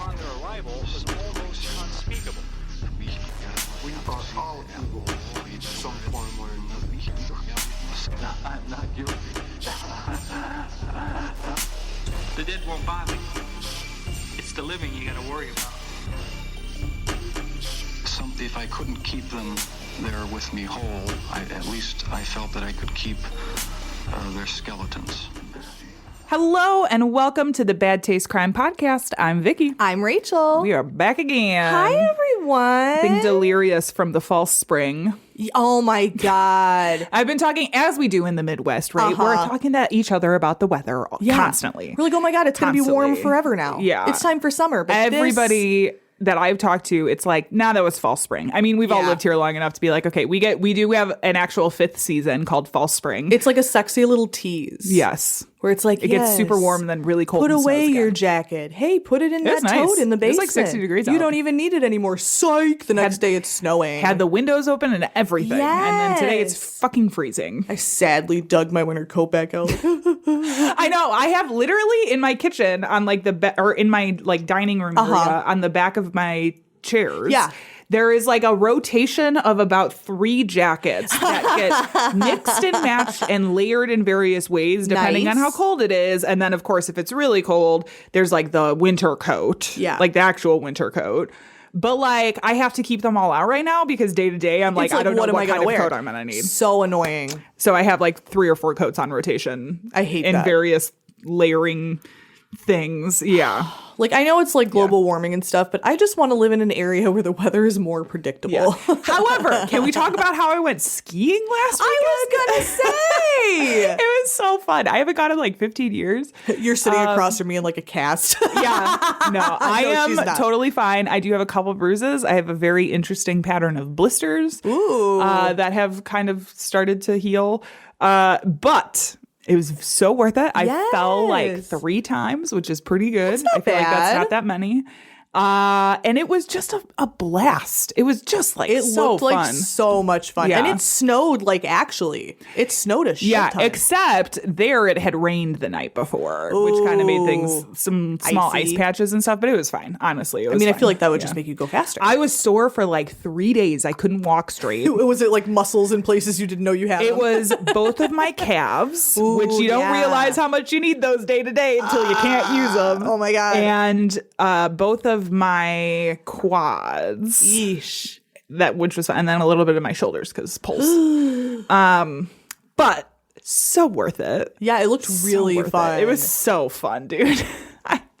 upon their arrival was almost unspeakable. We are all evil in some form or another. I'm not guilty. The dead won't bother you. It's the living you gotta worry about. If I couldn't keep them there with me whole, at least I felt that I could keep their skeletons. Hello and welcome to the Bad Taste Crime Podcast. I'm Vicky. I'm Rachel. We are back again. Hi, everyone. Being delirious from the false spring. Oh, my God. I've been talking, as we do in the Midwest, right? We're talking to each other about the weather constantly. We're like, oh, my God, it's going to be warm forever now. Yeah. It's time for summer. But everybody that I've talked to, it's like, nah, that was false spring. I mean, we've all lived here long enough to be like, okay, we do have an actual fifth season called false spring. It's like a sexy little tease. Yes. Where it's like, it gets super warm and then really cold. Put and away snows your again. jacket. Hey, put it in that nice. tote in the basement. It's like 60 degrees You out. don't even need it anymore. Psych. The next day it's snowing. Had the windows open and everything. Yes. And then today it's fucking freezing. I sadly dug my winter coat back out. I know. I have literally in my kitchen on like or in my like dining room area on the back of my chairs. Yeah. There is like a rotation of about 3 jackets that get mixed and matched and layered in various ways depending on how cold it is. And then, of course, if it's really cold, there's like the winter coat. Yeah. Like the actual winter coat. But like, I have to keep them all out right now because day to day, I'm like, I don't know what kind of coat I'm going to need. So annoying. So I have like 3 or 4 coats on rotation. I hate in that. various layering things. Yeah. Like, I know it's like global warming and stuff, but I just want to live in an area where the weather is more predictable. Yeah. However, can we talk about how I went skiing last weekend? I was going to say. It was so fun. I haven't gone in like 15 years. You're sitting across from me in like a cast. Yeah. No, I she's am not. totally fine. I do have a couple bruises. I have a very interesting pattern of blisters that have kind of started to heal. But it was so worth it. I fell like 3 times, which is pretty good. That's not I feel like that's bad. not that many. And it was just a blast. It was just like so looked fun. like so much fun. Yeah. And it snowed, like, actually. It snowed a shit ton. Except there it had rained the night before, which kind of made things some small Icy. ice patches and stuff, but it was fine. Honestly, it was I mean, I fine. feel like that would just make you go faster. I was sore for like 3 days. I couldn't walk straight. Was it like muscles in places you didn't know you had It them? was both of my calves, which you don't yeah. realize how much you need those day to day until you can't use them. Oh my God. And both of my quads. Yeesh. Which was fun. And then a little bit of my shoulders because pulse. But so worth it. Yeah, it looked really fun. It was so fun, dude.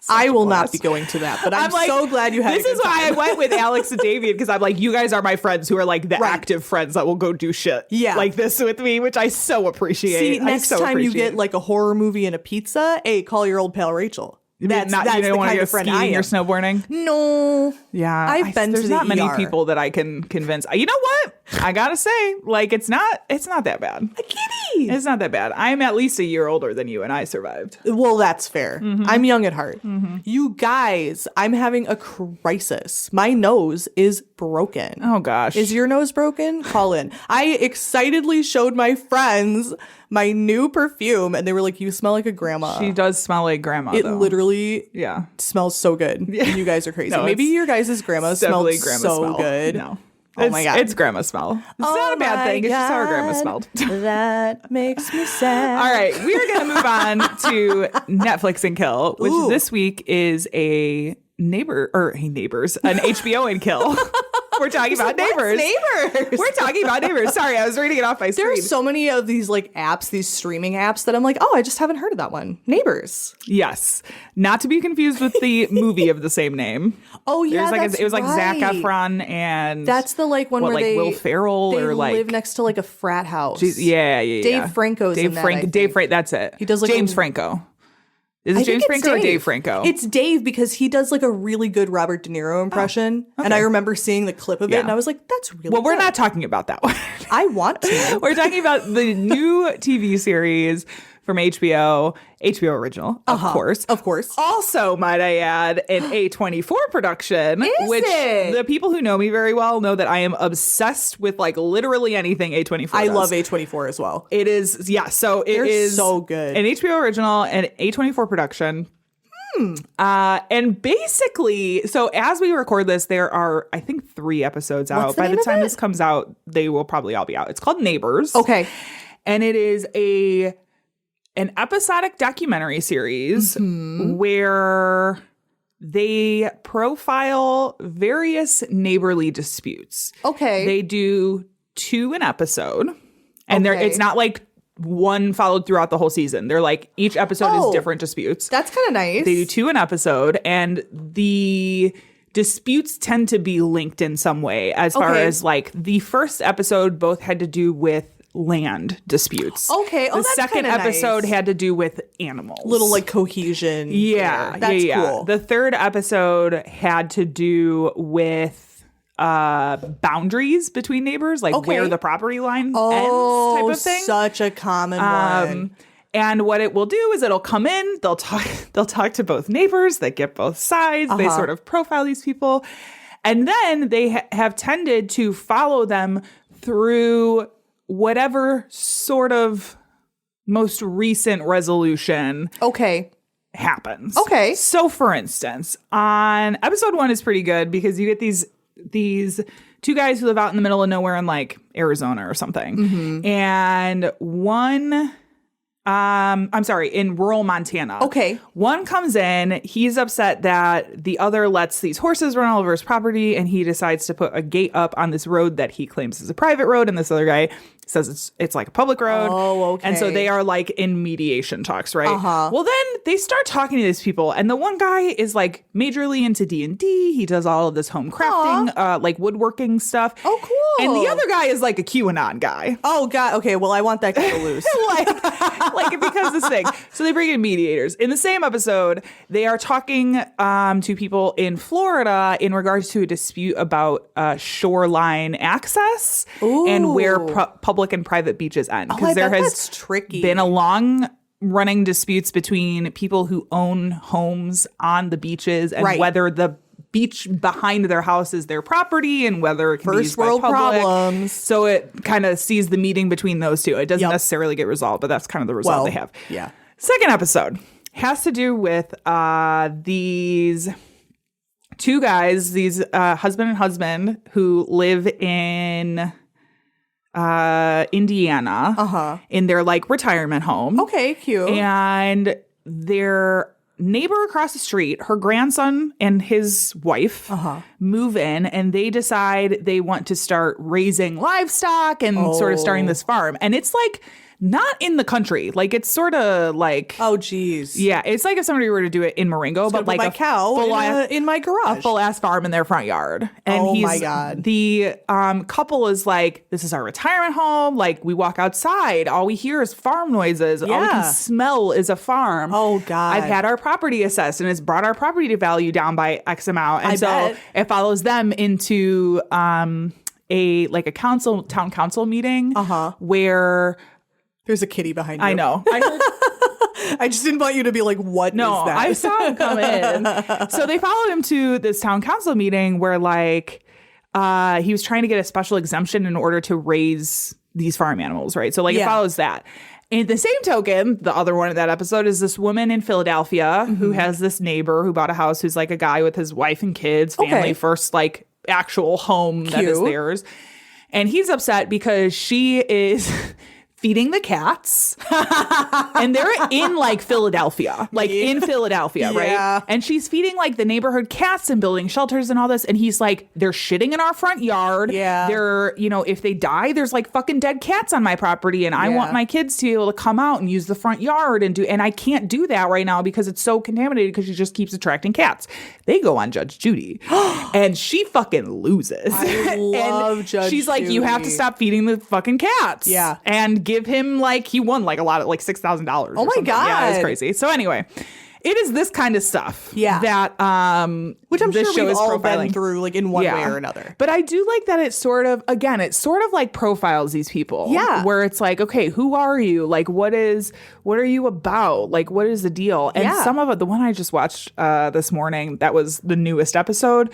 I will not be going to that, but I'm like, so glad you had This is why I went with Alex and Davian, because I'm like, you guys are my friends who are like the active friends that will go do shit like this with me, which I so appreciate. See, next time you get like a horror movie and a pizza, hey, call your old pal Rachel. That's you don't want to go skiing or snowboarding? No. Yeah. I've been to there's the not many ER. people that I can convince. You know what? I gotta say, like, it's not that bad. A kitty. It's not that bad. I'm at least a year older than you, and I survived. Well, that's fair. I'm young at heart. You guys, I'm having a crisis. My nose is broken. Oh, gosh. Is your nose broken? Call in. I excitedly showed my friends my new perfume, and they were like, you smell like a grandma. She does smell like grandma, It though. literally Yeah. smells so good. Yeah. You guys are crazy. No, Maybe your guys' grandma smelled definitely grandma so smell. good. No. Oh my God. It's grandma smell. It's not a bad thing. It's just how her grandma smelled. That makes me sad. All right. We are going to move on to Netflix and Kill, which this week is an HBO and Kill. We're talking about Neighbors. Neighbors. We're talking about Neighbors. Sorry, I was reading it off my screen. There are so many of these like apps, these streaming apps that I'm like, oh, I just haven't heard of that one. Neighbors. Yes. Not to be confused with the movie of the same name. Oh yeah, It was like Zac right. Efron and That's the like one where like they Will Ferrell they or like live next to like a frat house. yeah. Dave Franco's in that, I think. Dave Franco. That's it. He does like James a- Franco. Is it I James think it's Franco or Dave Franco? It's Dave because he does like a really good Robert De Niro impression. And I remember seeing the clip of it and I was like, that's really well, we're good. not talking about that one. I want to. We're talking about the new TV series from HBO original, of course. Of course. Also, might I add, an A24 production, which it? the people who know me very well know that I am obsessed with like literally anything A24 I does. love A24 as well. It is, yeah, so it They're is so good. an HBO original and A24 production. And basically, so as we record this, there are, I think, 3 episodes out. What's the By name the of time it? this comes out, they will probably all be out. It's called Neighbors. Okay. And it is an episodic documentary series where they profile various neighborly disputes. Okay. They do 2 an episode. And Okay. it's not like one followed throughout the whole season. They're like, each episode is different disputes. That's kind of nice. They do 2 an episode, and the disputes tend to be linked in some way, as far as like the first episode both had to do with land disputes. Okay. Oh, the that's second kinda episode nice. had to do with animals. Little like cohesion. Yeah. there. That's cool. The third episode had to do with boundaries between neighbors, like Okay. where the property line ends Oh, type of thing. such a common one. And what it will do is it'll come in, they'll talk to both neighbors, they get both sides, they sort of profile these people. And then they have tended to follow them through whatever sort of most recent resolution Okay. happens. Okay. So for instance, on episode 1 is pretty good because you get these 2 guys who live out in the middle of nowhere in like Arizona or something. And one in rural Montana. Okay. One comes in, he's upset that the other lets these horses run all over his property, and he decides to put a gate up on this road that he claims is a private road, and this other guy says it's like a public road. Oh, okay. And so they are like in mediation talks, right? Uh-huh. Well, then they start talking to these people, and the one guy is like majorly into D&D. He does all of this home crafting, like woodworking stuff. Oh, cool. And the other guy is like a QAnon guy. Oh, God. Okay. Well, I want that guy to lose. like it becomes this thing. So they bring in mediators. In the same episode, they are talking to people in Florida in regards to a dispute about shoreline access and where public and private beaches end. I there bet has that's tricky. been a long running disputes between people who own homes on the beaches and Right. whether the beach behind their house is their property and whether it can be First used by world public. problems. So it kind of sees the meeting between those 2. It doesn't Yep. necessarily get resolved, but that's kind of the result they have. Yeah. Second episode has to do with these 2 guys, these husband and husband who live in Indiana in their like retirement home. Okay. Cute. And their neighbor across the street, her grandson and his wife move in, and they decide they want to start raising livestock and sort of starting this farm. And it's like not in the country. Like it's sort of like oh, geez. yeah, it's like if somebody were to do it in Marengo, but like my a cow in my garage. a full ass farm in their front yard. And Oh my God. The couple is like, this is our retirement home. Like we walk outside, all we hear is farm noises. All we Yeah. can smell is a farm. Oh, God. I've had our property assessed, and it's brought our property value down by X amount. And I so bet. it follows them into town council meeting where There's a kitty behind you. I know. I heard I just didn't want you to be like, what No, is that? I saw him come in. So they followed him to this town council meeting where like he was trying to get a special exemption in order to raise these farm animals, right? So like it Yeah. follows that. And the same token, the other one in that episode is this woman in Philadelphia who has this neighbor who bought a house who's like a guy with his wife and kids, family Okay. first like actual home that is Cute. theirs. And he's upset because she is feeding the cats. And they're in like Philadelphia, in Philadelphia, Yeah. right? And she's feeding like the neighborhood cats and building shelters and all this. And he's like, they're shitting in our front yard. Yeah. They're, if they die, there's like fucking dead cats on my property. And I Yeah. want my kids to be able to come out and use the front yard and I can't do that right now because it's so contaminated because she just keeps attracting cats. They go on Judge Judy and she fucking loses. I love And Judge she's like, you have to Judy. stop feeding the fucking cats. Yeah. And give him like, he won like a lot of like $6,000. Oh my Yeah, it's God. crazy. So anyway, it is this kind of stuff. Yeah. That Which I'm this sure show we've is all profiling. been through like in one way or another. But I do like that it sort of like profiles these people. Yeah. Where it's like, okay, who are you? Like, what are you about? Like, what is the deal? And Yeah. some of it, the one I just watched this morning, that was the newest episode.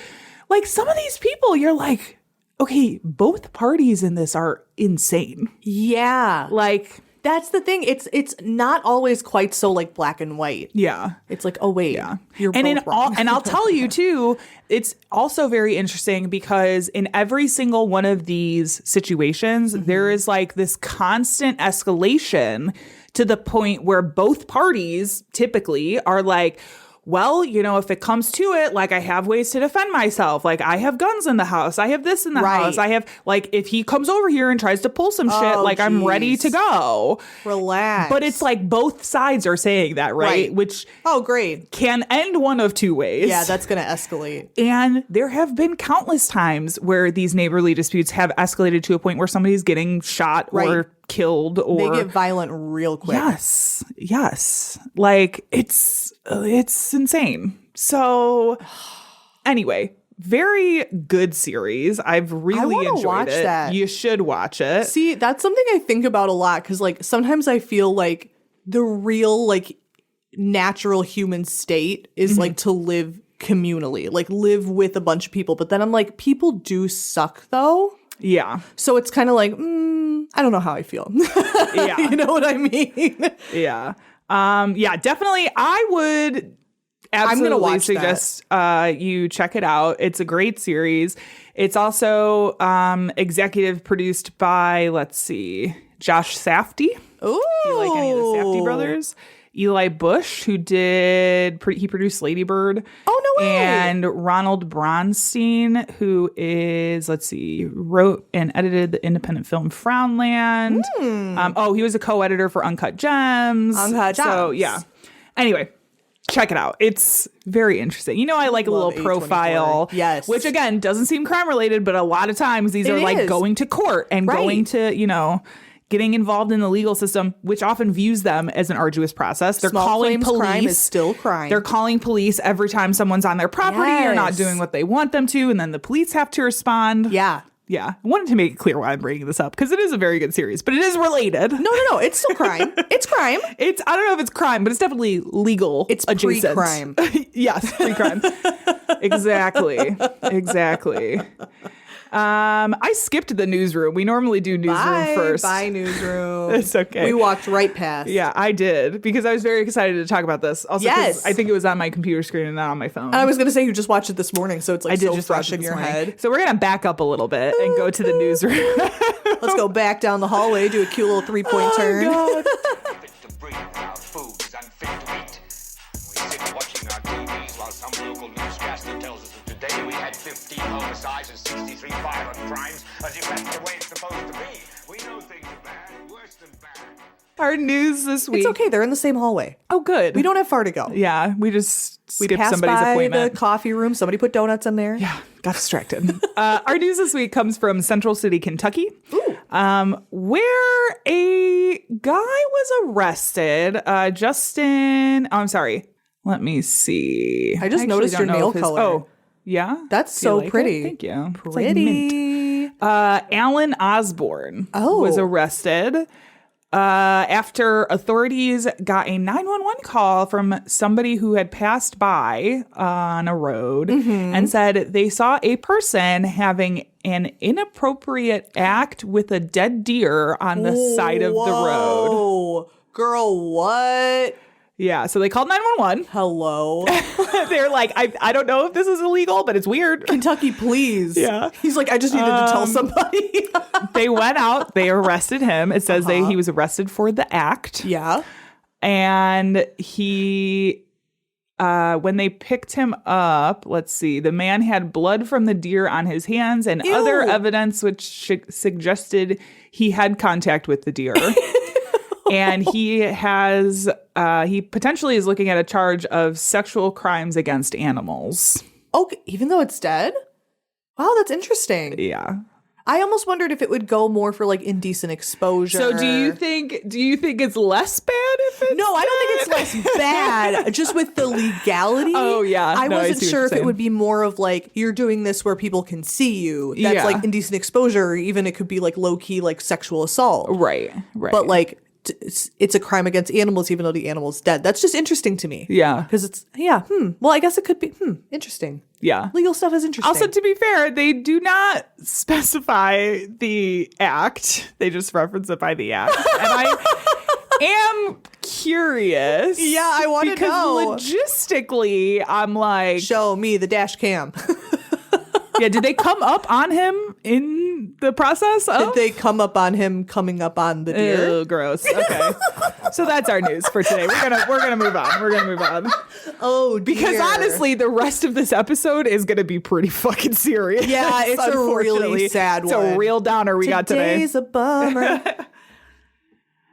Like some of these people, you're like, okay, both parties in this are insane. Yeah. Like That's the thing. It's not always quite so like black and white. Yeah. It's like, oh wait, you're and both wrong. and I'll tell you too, it's also very interesting because in every single one of these situations, there is like this constant escalation to the point where both parties typically are like, well, you know, if it comes to it, like I have ways to defend myself. Like I have guns in the house. I have this in the house. I have like if he comes over here and tries to pull some shit, like I'm ready to go. Relax. But it's like both sides are saying that, right? Which great. can end one of two ways. Yeah, that's going to escalate. And there have been countless times where these neighborly disputes have escalated to a point where somebody's getting shot or killed or they get violent real quick. Yes. Like it's insane. So anyway, very good series. I've really enjoyed watch it. that. You should watch it. See, that's something I think about a lot because like sometimes I feel like the real like natural human state is like to live communally, like live with a bunch of people. But then I'm like, people do suck though. Yeah. So it's kind of like, I don't know how I feel. Yeah. You know what I mean? Yeah. Yeah, definitely. I would absolutely suggest you check it out. It's a great series. It's also executive produced by, let's see, Josh Safdie. Ooh. Do you like any of the Safdie brothers? Eli Bush, who did, he produced Lady Bird. Oh, no way. And Ronald Bronstein, who is, let's see, wrote and edited the independent film Frownland. He was a co-editor for Uncut Gems. So, yeah. Anyway, check it out. It's very interesting. You know, I like a little profile. Yes. Which, again, doesn't seem crime related, but a lot of times these are like going to court and going to, you know, getting involved in the legal system, which often views them as an arduous process. They're calling police. Crime is still crime. They're calling police every time someone's on their property or not doing what they want them to, and then the police have to respond. Yeah. I wanted to make it clear why I'm bringing this up, because it is a very good series, but it is related. No. It's still crime. It's crime. I don't know if it's crime, but it's definitely legal. It's adjacent. pre-crime. Yes, pre-crime. Exactly. I skipped the newsroom. We normally do newsroom first. Bye, newsroom. It's okay. We walked right past. Yeah, I did, because I was very excited to talk about this. Also, yes. I think it was on my computer screen and not on my phone. And I was going to say you just watched it this morning, so it's like so fresh in your head. So we're going to back up a little bit and go to the newsroom. Let's go back down the hallway, do a cute little 3-point turn. God. Fit to breathe, our food is unfit to eat. We sit watching our TVs while some local newscaster tells us that today we had 15 homicides and 63 violent crimes, as if that's the way it's supposed to be. We know things are bad, worse than bad. Our news this week. It's okay. They're in the same hallway. Oh, good. We don't have far to go. Yeah, we just skipped passed somebody's by appointment. the coffee room. Somebody put donuts in there. Yeah, got distracted. Our news this week comes from Central City, Kentucky, where a guy was arrested. Let me see. I just noticed your nail color. Oh, yeah? That's Do you so like it? pretty. Thank you. Pretty. It's like mint. Alan Osborne was arrested after authorities got a 911 call from somebody who had passed by on a road and said they saw a person having an inappropriate act with a dead deer on the side of the road. Oh, girl, what? Yeah, so they called 911. Hello. They're like, I don't know if this is illegal, but it's weird. Kentucky, please. Yeah. He's like, I just needed to tell somebody. They went out. They arrested him. It says he was arrested for the act. Yeah. And he, when they picked him up, let's see, the man had blood from the deer on his hands and other evidence which suggested he had contact with the deer. And he potentially is looking at a charge of sexual crimes against animals. Okay, even though it's dead? Wow, that's interesting. Yeah. I almost wondered if it would go more for like indecent exposure. So do you think it's less bad if it's No, I don't think it's less bad. Just with the legality. Oh, yeah. I No, I wasn't see what sure you're if it saying. would be more of like you're doing this where people can see you. That's like indecent exposure, or even it could be like low key like sexual assault. Right. But like it's a crime against animals, even though the animal's dead. That's just interesting to me. Yeah. Because it's, well, I guess it could be, interesting. Yeah. Legal stuff is interesting. Also, to be fair, they do not specify the act. They just reference it by the act. And am curious. Yeah, I want to know. Because logistically, I'm like, Show me the dash cam. yeah, did they come up on him in the process of? Did they come up on him coming up on the deer? Ew, gross. Okay. So that's our news for today. We're gonna move on. We're gonna move on. Oh, dear. Because honestly, the rest of this episode is gonna be pretty fucking serious. Yeah, it's a really unfortunately. sad It's one. a real downer we got today. Today's a bummer.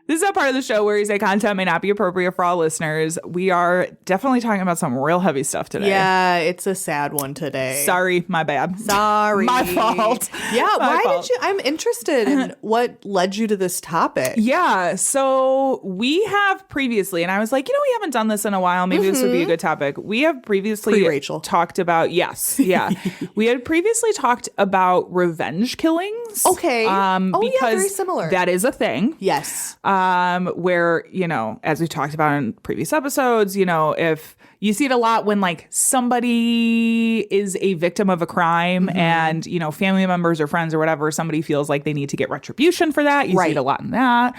This is a part of the show where we say content may not be appropriate for all listeners. We are definitely talking about some real heavy stuff today. Yeah, it's a sad one today. Sorry, my bad. Sorry. My fault. Yeah, My why fault. did you? I'm interested in what led you to this topic. Yeah, so we have previously, and I was like, we haven't done this in a while. Maybe this would be a good topic. We have previously Pre-Rachel. talked about, yes, yeah. We had previously talked about revenge killings. Okay. Oh, yeah, because very similar. That is a thing. Yes. Where, as we talked about in previous episodes, if you see it a lot when like somebody is a victim of a crime and, family members or friends or whatever, somebody feels like they need to get retribution for that. You see Right. it a lot in that.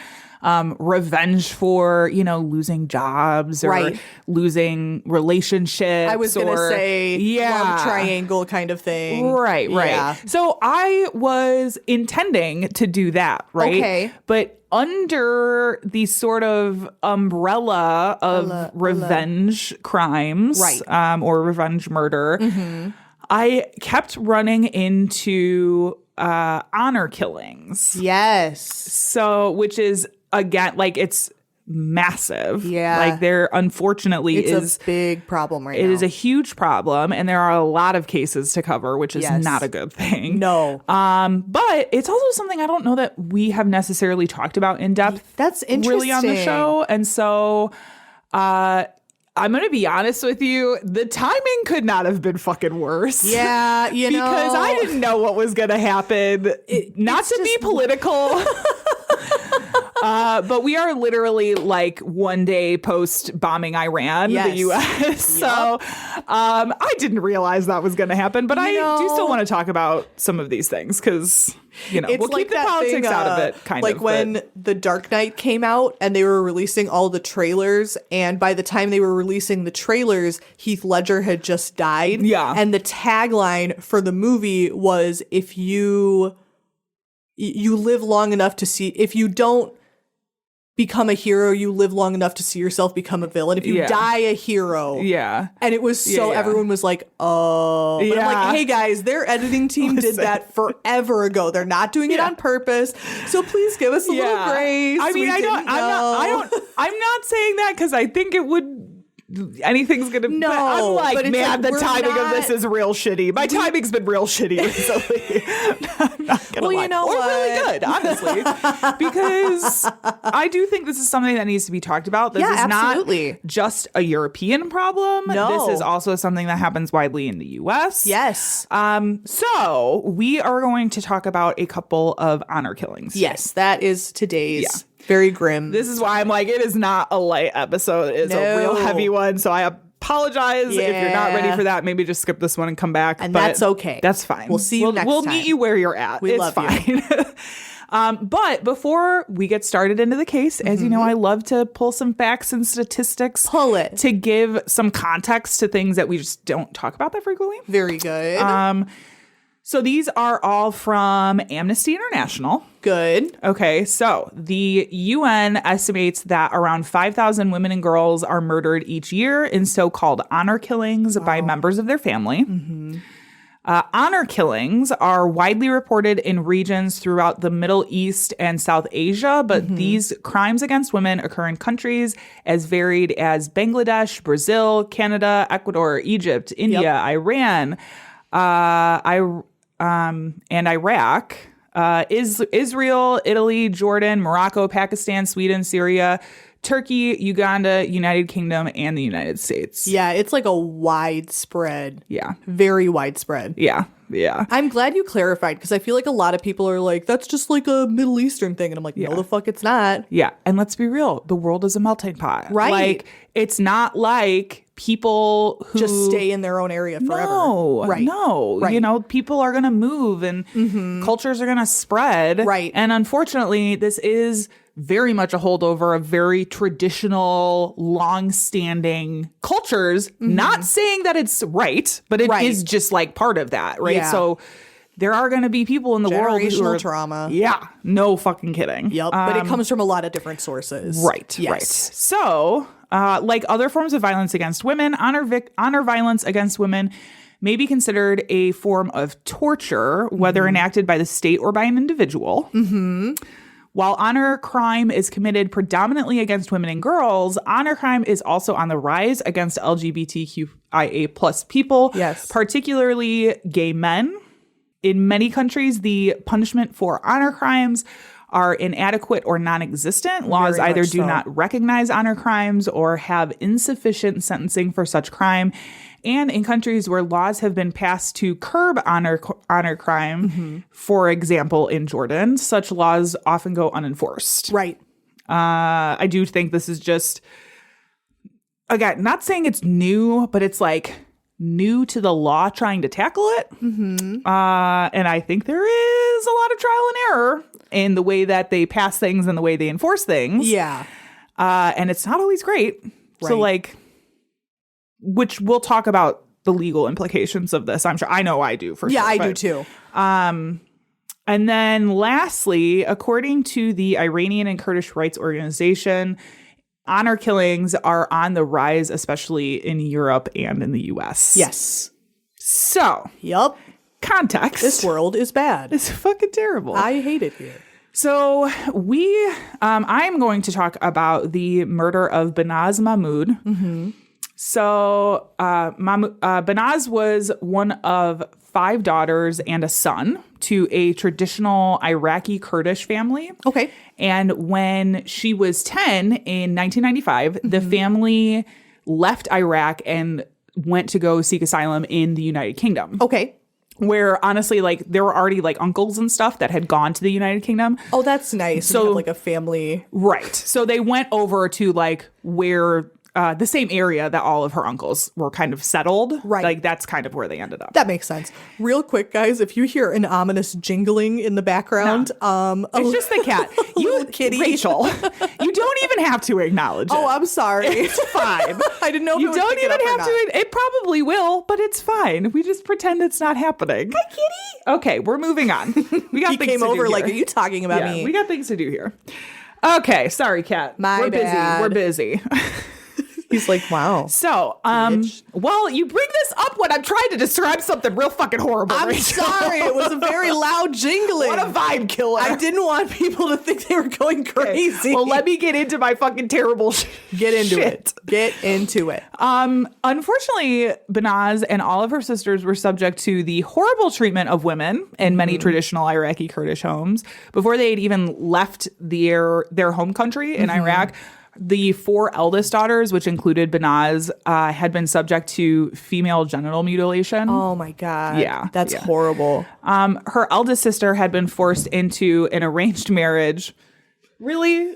Revenge for, losing jobs or Right. losing relationships. I was going to say love triangle kind of thing. Right. Yeah. So I was intending to do that, right? Okay. But under the sort of umbrella of revenge crimes, Right. Or revenge murder, I kept running into honor killings. Yes. So, which is again, like it's massive. Yeah. Like there unfortunately It's a big problem right now. it is a huge problem, and there are a lot of cases to cover, which is Yes. not a good thing. No. But it's also something I don't know that we have necessarily talked about in depth. That's Really on the interesting. show, and so I'm going to be honest with you. The timing could not have been fucking worse. Yeah, because I didn't know what was going to happen. Not it's to be just- political. But we are literally like one day post bombing Iran, Yes. the U.S. So I didn't realize that was going to happen. But I do still want to talk about some of these things because, It's we'll like keep the that politics thing, out of it, kind like of. when but- The Dark Knight came out and they were releasing all the trailers, and by the time they were releasing the trailers, Heath Ledger had just died. Yeah. And the tagline for the movie was, if you live long enough to see, if you don't become a hero, you live long enough to see yourself become a villain. If you Yeah. die a hero. Yeah. And it was so Yeah. everyone was like, oh. But I'm Yeah. like, hey guys, their editing team did Listen. that forever ago. They're not doing it on purpose. So please give us a little grace. I mean, We I'm didn't know. not saying that because I think it would. Anything's gonna. No, but I'm like, but it's man, like, the we're timing of not- this is real shitty. My timing's been real shitty recently. I'm not gonna Well, lie. you know or what? really good, honestly, because I do think this is something that needs to be talked about. This Yeah, is absolutely. not just a European problem. No. This is also something that happens widely in the U.S. Yes. So we are going to talk about a couple of honor killings. Yes, that is today's very grim. This is why I'm like, it is not a light episode. It's a real No. heavy one. So I apologize if you're not ready Yeah. for that. Maybe just skip this one and come back. And But that's okay. That's fine. We'll see you next We'll time. meet you where you're at. We It's love you. fine. But before we get started into the case, as you know, I love to pull some facts and statistics. Pull it. To give some context to things that we just don't talk about that frequently. Very good. So these are all from Amnesty International. Good. Okay, so the UN estimates that around 5,000 women and girls are murdered each year in so-called honor killings by members of their family. Honor killings are widely reported in regions throughout the Middle East and South Asia, but these crimes against women occur in countries as varied as Bangladesh, Brazil, Canada, Ecuador, Egypt, India, Iran, and Iraq, Israel, Italy, Jordan, Morocco, Pakistan, Sweden, Syria, Turkey, Uganda, United Kingdom, and the United States. Yeah, it's like a widespread. Yeah. Very widespread. Yeah. Yeah. I'm glad you clarified because I feel like a lot of people are like, that's just like a Middle Eastern thing. And I'm like, no, the fuck it's not. Yeah. And let's be real. The world is a melting pot. Right. Like, it's not like people who Just stay in their own area forever. No, Right. no. Right. You know, people are going to move and cultures are going to spread. Right. And unfortunately, this is very much a holdover of very traditional, long-standing cultures. Not saying that it's right, but it is just like part of that, right? Yeah. So there are going to be people in the world who Generational are trauma. Yeah, no fucking kidding. Yep. But it comes from a lot of different sources. Right. Yes. Right. So, like other forms of violence against women, honor violence against women may be considered a form of torture, whether enacted by the state or by an individual. While honor crime is committed predominantly against women and girls, honor crime is also on the rise against LGBTQIA plus people, particularly gay men. In many countries, the punishment for honor crimes are inadequate or non-existent. Laws Very either much do so. not recognize honor crimes or have insufficient sentencing for such crime. And in countries where laws have been passed to curb honor crime, for example, in Jordan, such laws often go unenforced. Right. I do think this is just, again, not saying it's new, but it's like new to the law trying to tackle it. And I think there is a lot of trial and error in the way that they pass things and the way they enforce things. Yeah. And it's not always great. So like, which we'll talk about the legal implications of this. I'm sure. I know I do for sure. Yeah, I do too. And then lastly, according to the Iranian and Kurdish rights organization, honor killings are on the rise, especially in Europe and in the US. Yes. So, Yup. context. This world is bad. It's fucking terrible. I hate it here. So I'm going to talk about the murder of Banaz Mahmoud. So Banaz was one of 5 daughters and a son to a traditional Iraqi Kurdish family. Okay. And when she was 10 in 1995, the family left Iraq and went to go seek asylum in the United Kingdom. Okay. Where honestly, like there were already like uncles and stuff that had gone to the United Kingdom. Oh, that's nice. So- So have, like a family. Right. So they went over to like where the same area that all of her uncles were kind of settled. Right. Like that's kind of where they ended up. That makes sense. Real quick, guys, if you hear an ominous jingling in the background, It's just the cat. little kitty. Rachel, you don't even have to acknowledge it. Oh, I'm sorry. It's fine. I didn't know if it You would don't pick it even up or have not. to. It probably will, but it's fine. We just pretend it's not happening. Hi, kitty. Okay, we're moving on. We got He things came to do over like, here. are you talking about Yeah, me? we got things to do here. Okay, sorry, cat. My We're bad. busy. We're busy. He's like, wow. So, Bitch. well, you bring this up when I'm trying to describe something real fucking horrible. I'm Rachel. sorry. It was a very loud jingling. What a vibe killer. I didn't want people to think they were going crazy. Well, let me get into my fucking terrible get into shit. it. Get into it. Unfortunately, Banaz and all of her sisters were subject to the horrible treatment of women in many traditional Iraqi Kurdish homes before they had even left their home country in Iraq. The 4 eldest daughters, which included Banaz, had been subject to female genital mutilation. Oh my God. Yeah, That's yeah. horrible. Her eldest sister had been forced into an arranged marriage. Really?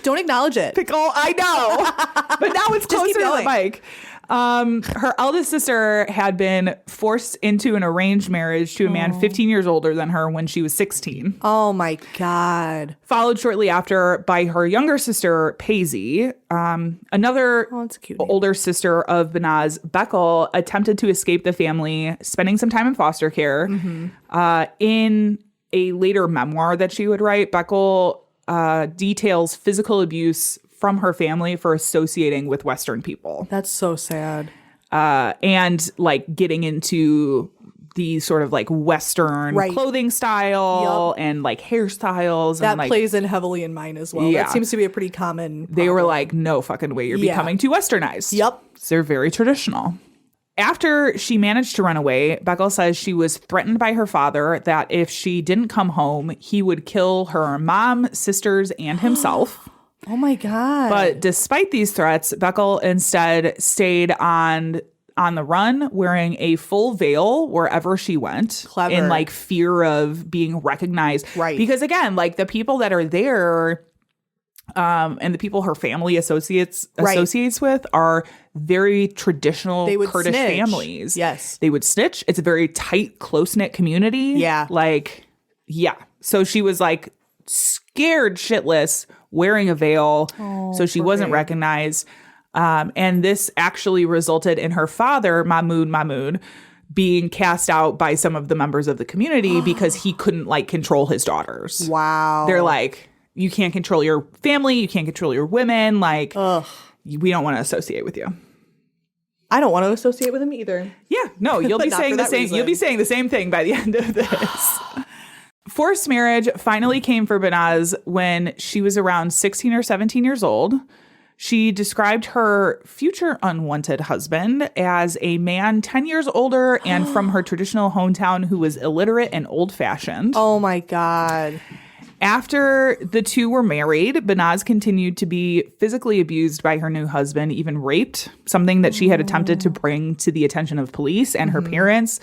Don't acknowledge it. Pickle, I know. But now it's Just keep closer to the going. mic. Her eldest sister had been forced into an arranged marriage to a man 15 years older than her when she was 16. Oh my God. Followed shortly after by her younger sister, Paisy. Another that's a cute name. older sister of Banaz, Bekel, attempted to escape the family, spending some time in foster care. In a later memoir that she would write, Bekel details physical abuse from her family for associating with Western people. That's so sad. And like getting into the sort of like Western Right. clothing style Yup. and like hairstyles. That and like plays in heavily in mine as well. Yeah. That seems to be a pretty common they were problem. like, no fucking way, you're Yeah. becoming too Westernized. Yup. So they're very traditional. After she managed to run away, Bekel says she was threatened by her father that if she didn't come home, he would kill her mom, sisters, and himself. Oh my God. But despite these threats, Bekel instead stayed on the run, wearing a full veil wherever she went. Clever. In like fear of being recognized. Right. Because again, like the people that are there and the people her family associates with are very traditional They would Kurdish snitch. families. Yes. They would snitch. It's a very tight, close-knit community. Yeah. Like, yeah. So she was like scared shitless, wearing a veil, so she wasn't recognized. And this actually resulted in her father, Mahmoud, being cast out by some of the members of the community because he couldn't like control his daughters. Wow. They're like, you can't control your family, you can't control your women, like we don't want to associate with you. I don't want to associate with him either. Yeah, no, you'll be Not saying for the that same. reason. You'll be saying the same thing by the end of this. Forced marriage finally came for Banaz when she was around 16 or 17 years old. She described her future unwanted husband as a man 10 years older and from her traditional hometown who was illiterate and old-fashioned. Oh my God. After the two were married, Banaz continued to be physically abused by her new husband, even raped, something that she had attempted to bring to the attention of police and her parents,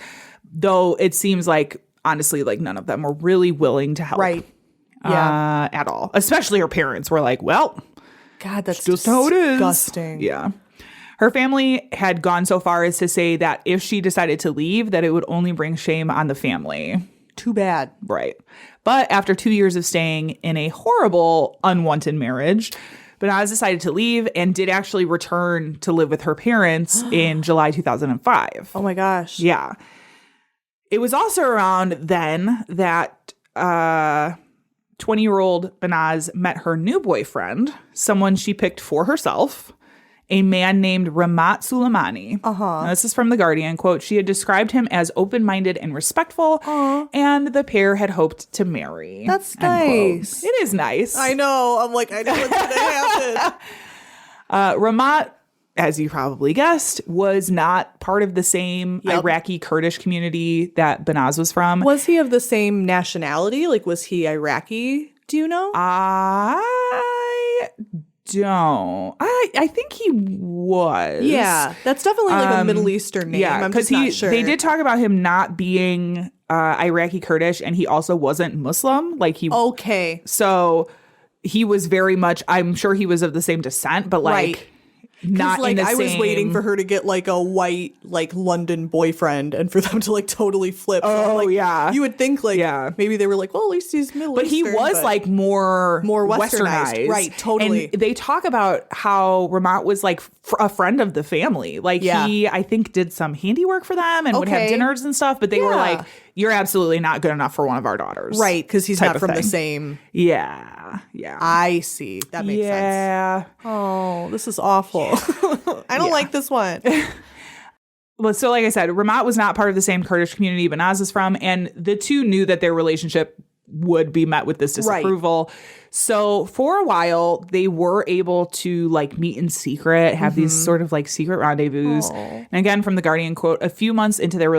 though it seems like, honestly, like none of them were really willing to help. Right. Yeah. At all. Especially her parents were like, well, God, that's just how it is. disgusting. Yeah. Her family had gone so far as to say that if she decided to leave, that it would only bring shame on the family. Too bad. Right. But after 2 years of staying in a horrible, unwanted marriage, Banaz decided to leave and did actually return to live with her parents in July 2005. Oh my gosh. Yeah. It was also around then that 20-year-old Banaz met her new boyfriend, someone she picked for herself, a man named Ramat Suleimani. Now, this is from The Guardian. Quote, she had described him as open-minded and respectful, and the pair had hoped to marry. That's End quote. nice. It is nice. I know. I'm like, I know what's going to happen. Ramat, as you probably guessed, was not part of the same Yep. Iraqi Kurdish community that Banaz was from. Was he of the same nationality? Like, was he Iraqi? Do you know? I don't. I think he was. Yeah, that's definitely like a Middle Eastern name. Yeah, I'm because just not sure. they did talk about him not being Iraqi Kurdish, and he also wasn't Muslim. Like he, Okay. so he was very much. I'm sure he was of the same descent, but like Right. not Like in the I was same- waiting for her to get like a white like London boyfriend and for them to like totally flip. Oh, like, yeah. You would think like Yeah. maybe they were like, well, at least he's Middle But he Eastern. was like more westernized. Right, totally. And they talk about how Ramat was like a friend of the family. Like Yeah. he, I think, did some handiwork for them and would have Okay. dinners and stuff. But they were Yeah. like, "You're absolutely not good enough for one of our daughters." right because he's type not of from the thing. same. Yeah, yeah, I see. That makes sense. yeah. Oh, this is awful. I don't like this one. Well, so like I said, Ramat was not part of the same Kurdish community Banaz is from, and the two knew that their relationship would be met with this disapproval. So for a while, they were able to like meet in secret, have these sort of like secret rendezvous. And again, from The Guardian, quote, a few months into her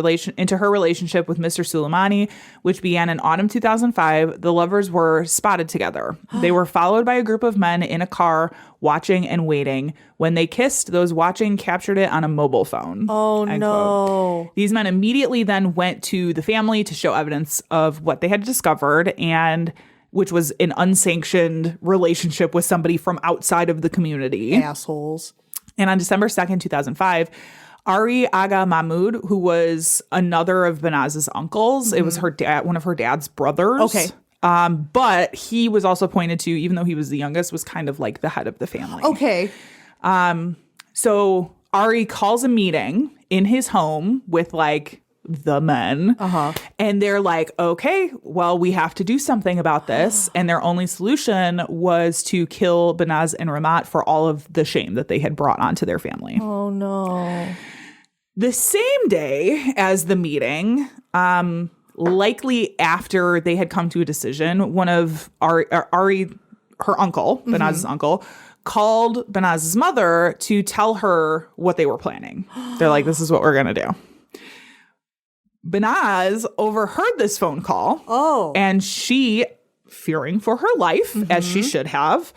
relationship with Mr. Soleimani, which began in autumn 2005, the lovers were spotted together. They were followed by a group of men in a car watching and waiting. When they kissed, those watching captured it on a mobile phone. Oh End no. quote. These men immediately then went to the family to show evidence of what they had discovered, and which was an unsanctioned relationship with somebody from outside of the community. Assholes. And on December 2nd, 2005, Ari Aga Mahmoud, who was another of Banaz's uncles, it was her dad, one of her dad's brothers. Okay. But he was also pointed to, even though he was the youngest, was kind of like the head of the family. Okay. So Ari calls a meeting in his home with like the men. And they're like, okay, well, we have to do something about this. And their only solution was to kill Banaz and Ramat for all of the shame that they had brought onto their family. Oh no. The same day as the meeting, likely after they had come to a decision, one of Ari, her uncle, Banaz's uncle, called Banaz's mother to tell her what they were planning. They're like, this is what we're going to do. Banaz overheard this phone call. Oh. And she, fearing for her life, as she should have,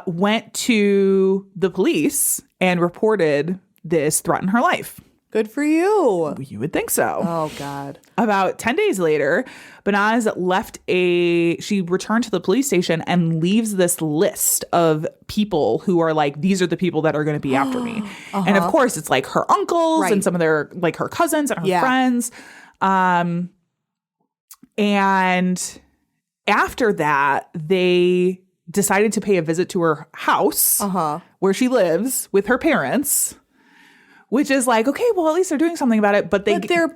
went to the police and reported this threatened her life. Good for you. You would think so. Oh God. About 10 days later, Banaz she returned to the police station and leaves this list of people who are like, these are the people that are going to be after me. And of course, it's like her uncles Right. and some of their, like her cousins and her Yeah. friends. And after that, they decided to pay a visit to her house where she lives with her parents, which is like, okay, well, at least they're doing something about it. But they're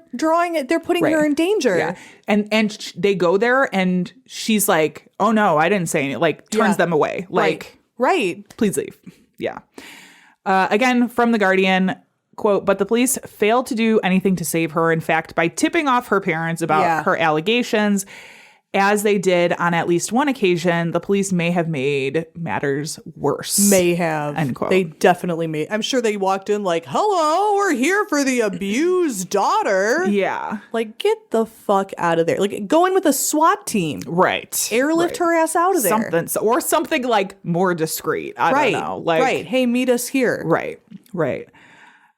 putting her in danger. Yeah. And they go there and she's like, oh no, I didn't say anything. Like turns them away. Like, right. Please leave. Yeah. Again, from The Guardian, quote, but the police failed to do anything to save her. In fact, by tipping off her parents about her allegations, as they did on at least one occasion, the police may have made matters worse. May have. End quote. They definitely may. I'm sure they walked in like, hello, we're here for the abused daughter. Yeah. Like, get the fuck out of there. Like, go in with a SWAT team. Right. Airlift her ass out of there. Something like more discreet. I don't know. Like, hey, meet us here. Right.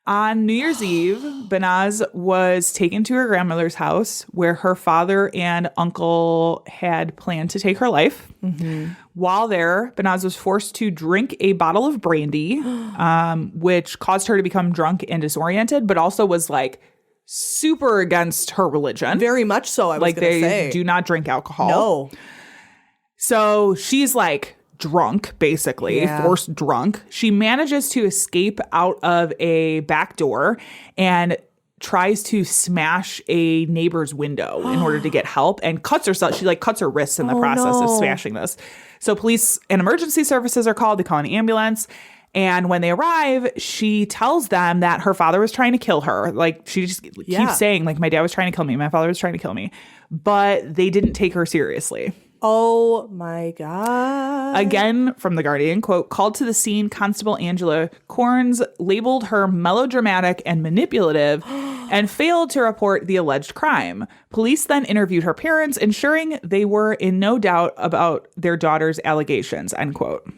On New Year's Eve, Banaz was taken to her grandmother's house where her father and uncle had planned to take her life. Mm-hmm. While there, Banaz was forced to drink a bottle of brandy, which caused her to become drunk and disoriented, but also was like super against her religion. Very much so, I was going to say. They do not drink alcohol. No. So she's like drunk, basically, forced drunk. She manages to escape out of a back door and tries to smash a neighbor's window in order to get help and cuts herself. She like cuts her wrists in the process of smashing this. So police and emergency services are called. They call an ambulance. And when they arrive, she tells them that her father was trying to kill her. Like, she just keeps saying, like, my dad was trying to kill me. My father was trying to kill me. But they didn't take her seriously. Oh, my God. Again, from The Guardian, quote, called to the scene, Constable Angela Corns labeled her melodramatic and manipulative and failed to report the alleged crime. Police then interviewed her parents, ensuring they were in no doubt about their daughter's allegations, end quote.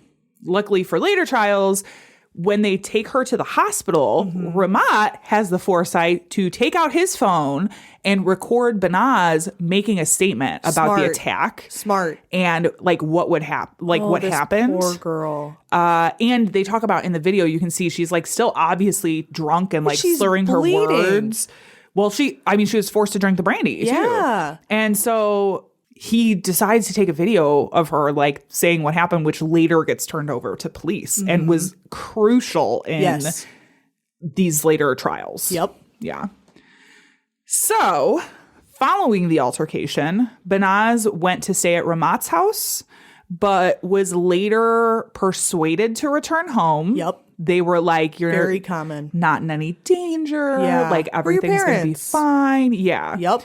Luckily for later trials, when they take her to the hospital, Ramat has the foresight to take out his phone and record Banaz making a statement about the attack. Smart. And like what would happen, like what happened. Poor girl. And they talk about in the video, you can see she's like still obviously drunk and like slurring bleeding. her words. Well, she was forced to drink the brandy too. And so he decides to take a video of her like saying what happened, which later gets turned over to police and was crucial in these later trials. Yep. Yeah. So following the altercation, Banaz went to stay at Ramat's house, but was later persuaded to return home. Yep. They were like, you're very common. Not in any danger. Yeah. Like everything's going to be fine. Yeah. Yep.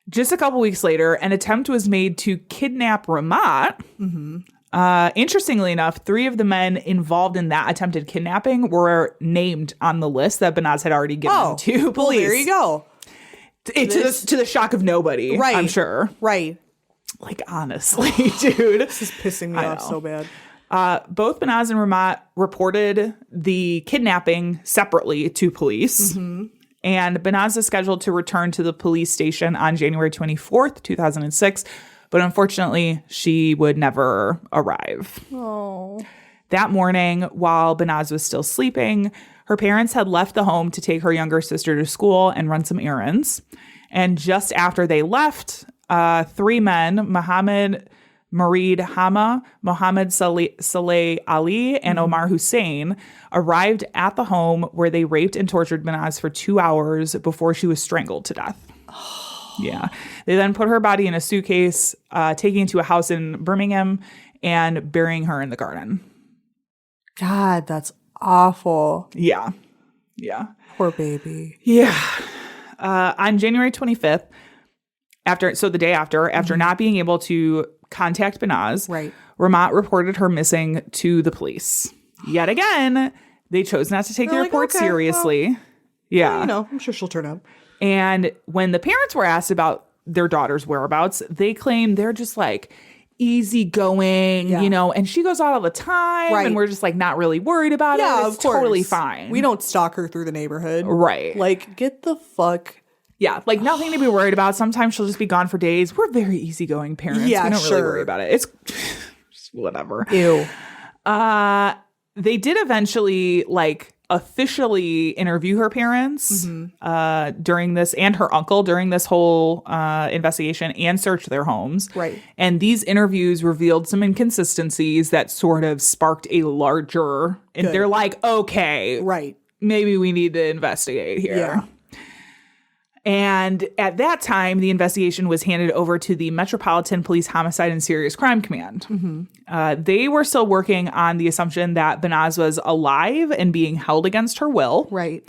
Just a couple weeks later, an attempt was made to kidnap Ramat. Interestingly enough, 3 of the men involved in that attempted kidnapping were named on the list that Banaz had already given to police. Well, there you go. To the shock of the right. I'm sure. Right. Like, honestly, dude. This is pissing me off so bad. Both Banaz and Ramat reported the kidnapping separately to police. And Banaz is scheduled to return to the police station on January 24th, 2006. But unfortunately, she would never arrive. Oh. That morning, while Banaz was still sleeping, her parents had left the home to take her younger sister to school and run some errands. And just after they left, 3 men, Mohammed Marid Hama, Mohammed Saleh Ali, and Omar Hussein, arrived at the home where they raped and tortured Banaz for 2 hours before she was strangled to death. Yeah. They then put her body in a suitcase, taking it to a house in Birmingham and burying her in the garden. God, that's awful. Yeah. Yeah. Poor baby. Yeah. On January 25th, the day after not being able to contact Banaz, Ramat reported her missing to the police. Yet again, they chose not to take the report seriously. Yeah. You know, I'm sure she'll turn up. And when the parents were asked about their daughter's whereabouts, they claimed they're just like easygoing, you know, and she goes out all the time and we're just like not really worried about it. It's of course. Totally fine. We don't stalk her through the neighborhood. Right. Like, get the fuck. Yeah, like nothing to be worried about. Sometimes she'll just be gone for days. We're very easygoing parents. Yeah, we don't really worry about it. It's just whatever. Ew. They did eventually like officially interview her parents during this, and her uncle during this whole investigation, and search their homes. Right. And these interviews revealed some inconsistencies that sort of sparked a larger, and Good. they're like, okay, Right. maybe we need to investigate here. Yeah. And at that time, the investigation was handed over to the Metropolitan Police Homicide and Serious Crime Command. They were still working on the assumption that Banaz was alive and being held against her will. Right.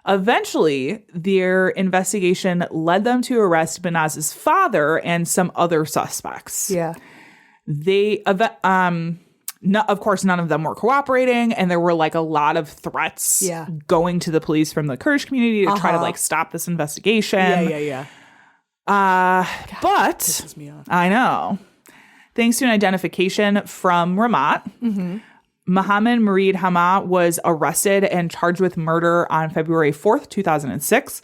Eventually, their investigation led them to arrest Banaz's father and some other suspects. Yeah. They, of course, none of them were cooperating, and there were like a lot of threats going to the police from the Kurdish community to try to like stop this investigation. Yeah. But Pisses me off. I know, thanks to an identification from Ramat, Mohammed Murid Hama was arrested and charged with murder on February 4th, 2006.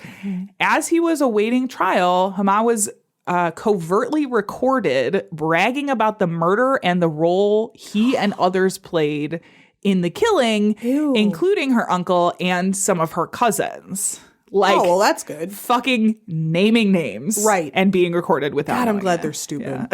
As he was awaiting trial, Hama was covertly recorded bragging about the murder and the role he and others played in the killing, including her uncle and some of her cousins. Like, Oh, well, that's good. fucking naming names. Right. And being recorded without God, I'm knowing glad it. they're stupid.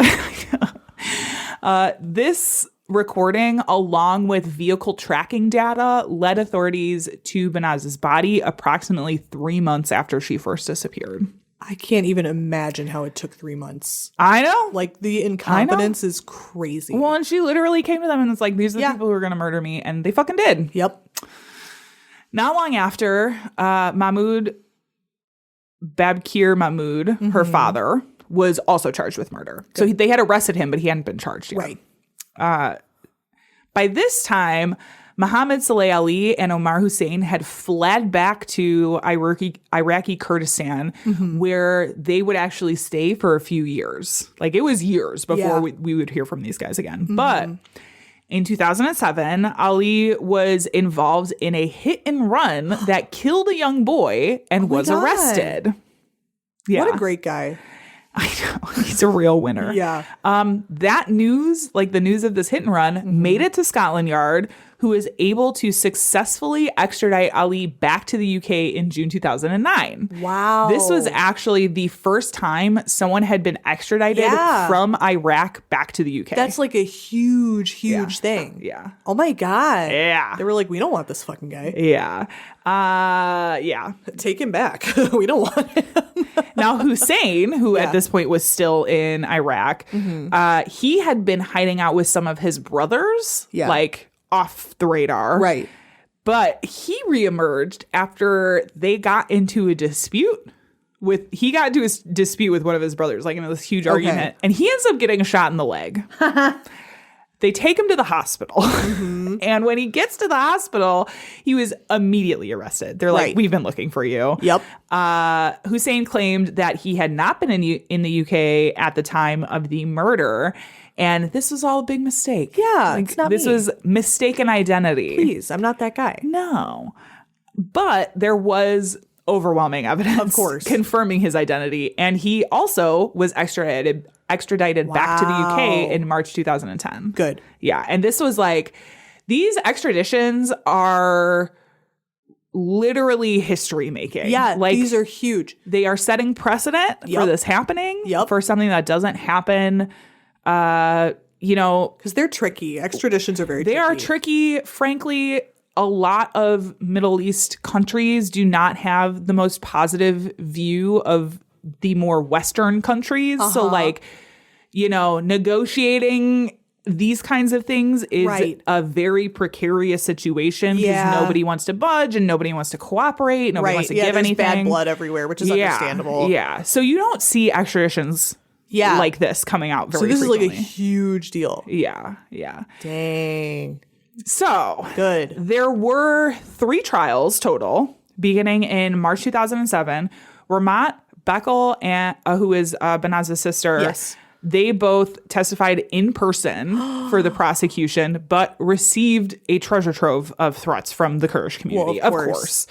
This recording, along with vehicle tracking data, led authorities to Banaz's body approximately 3 months after she first disappeared. I can't even imagine how it took 3 months. I know. Like, the incompetence is crazy. Well, and she literally came to them and was like, these are the people who are going to murder me. And they fucking did. Yep. Not long after, Mahmoud Babkir Mahmoud, her father, was also charged with murder. So they had arrested him, but he hadn't been charged yet. Right. By this time, Mohammed Saleh Ali and Omar Hussein had fled back to Iraqi Kurdistan, where they would actually stay for a few years. Like, it was years before we would hear from these guys again. But in 2007, Ali was involved in a hit and run that killed a young boy and was God. arrested. Yeah. What a great guy. I know. He's a real winner. Yeah. That news, like the news of this hit and run, made it to Scotland Yard, who was able to successfully extradite Ali back to the UK in June 2009. Wow. This was actually the first time someone had been extradited from Iraq back to the UK. That's like a huge thing. Yeah. Oh my God. Yeah. They were like, we don't want this fucking guy. Yeah. Yeah. Take him back. We don't want him. Now, Hussein, who at this point was still in Iraq, he had been hiding out with some of his brothers, like off the radar. Right. But he reemerged after they got into a dispute with one of his brothers, like in this huge argument. And he ends up getting a shot in the leg. They take him to the hospital. And when he gets to the hospital, he was immediately arrested. They're like, we've been looking for you. Yep. Hussein claimed that he had not been in the UK at the time of the murder. And this was all a big mistake. Yeah, it's not this me. was mistaken identity. Please, I'm not that guy. No. But there was overwhelming evidence, Of course, confirming his identity. And he also was extradited back to the UK in March 2010. Good. Yeah. And this was like, these extraditions are literally history making. Yeah, like, these are huge. They are setting precedent for this happening, for something that doesn't happen. Because they're tricky. Extraditions are very tricky. They are tricky. Frankly, a lot of Middle East countries do not have the most positive view of the more Western countries. So, like, negotiating these kinds of things is a very precarious situation because nobody wants to budge and nobody wants to cooperate. Nobody wants to give anything. Bad blood everywhere, which is understandable. Yeah. So you don't see extraditions like this coming out very frequently. Is like a huge deal. Yeah. Dang. So good. There were 3 trials total beginning in March 2007. Ramat Bekel, and who is Banaz's sister, they both testified in person for the prosecution, but received a treasure trove of threats from the Kurdish community, of course.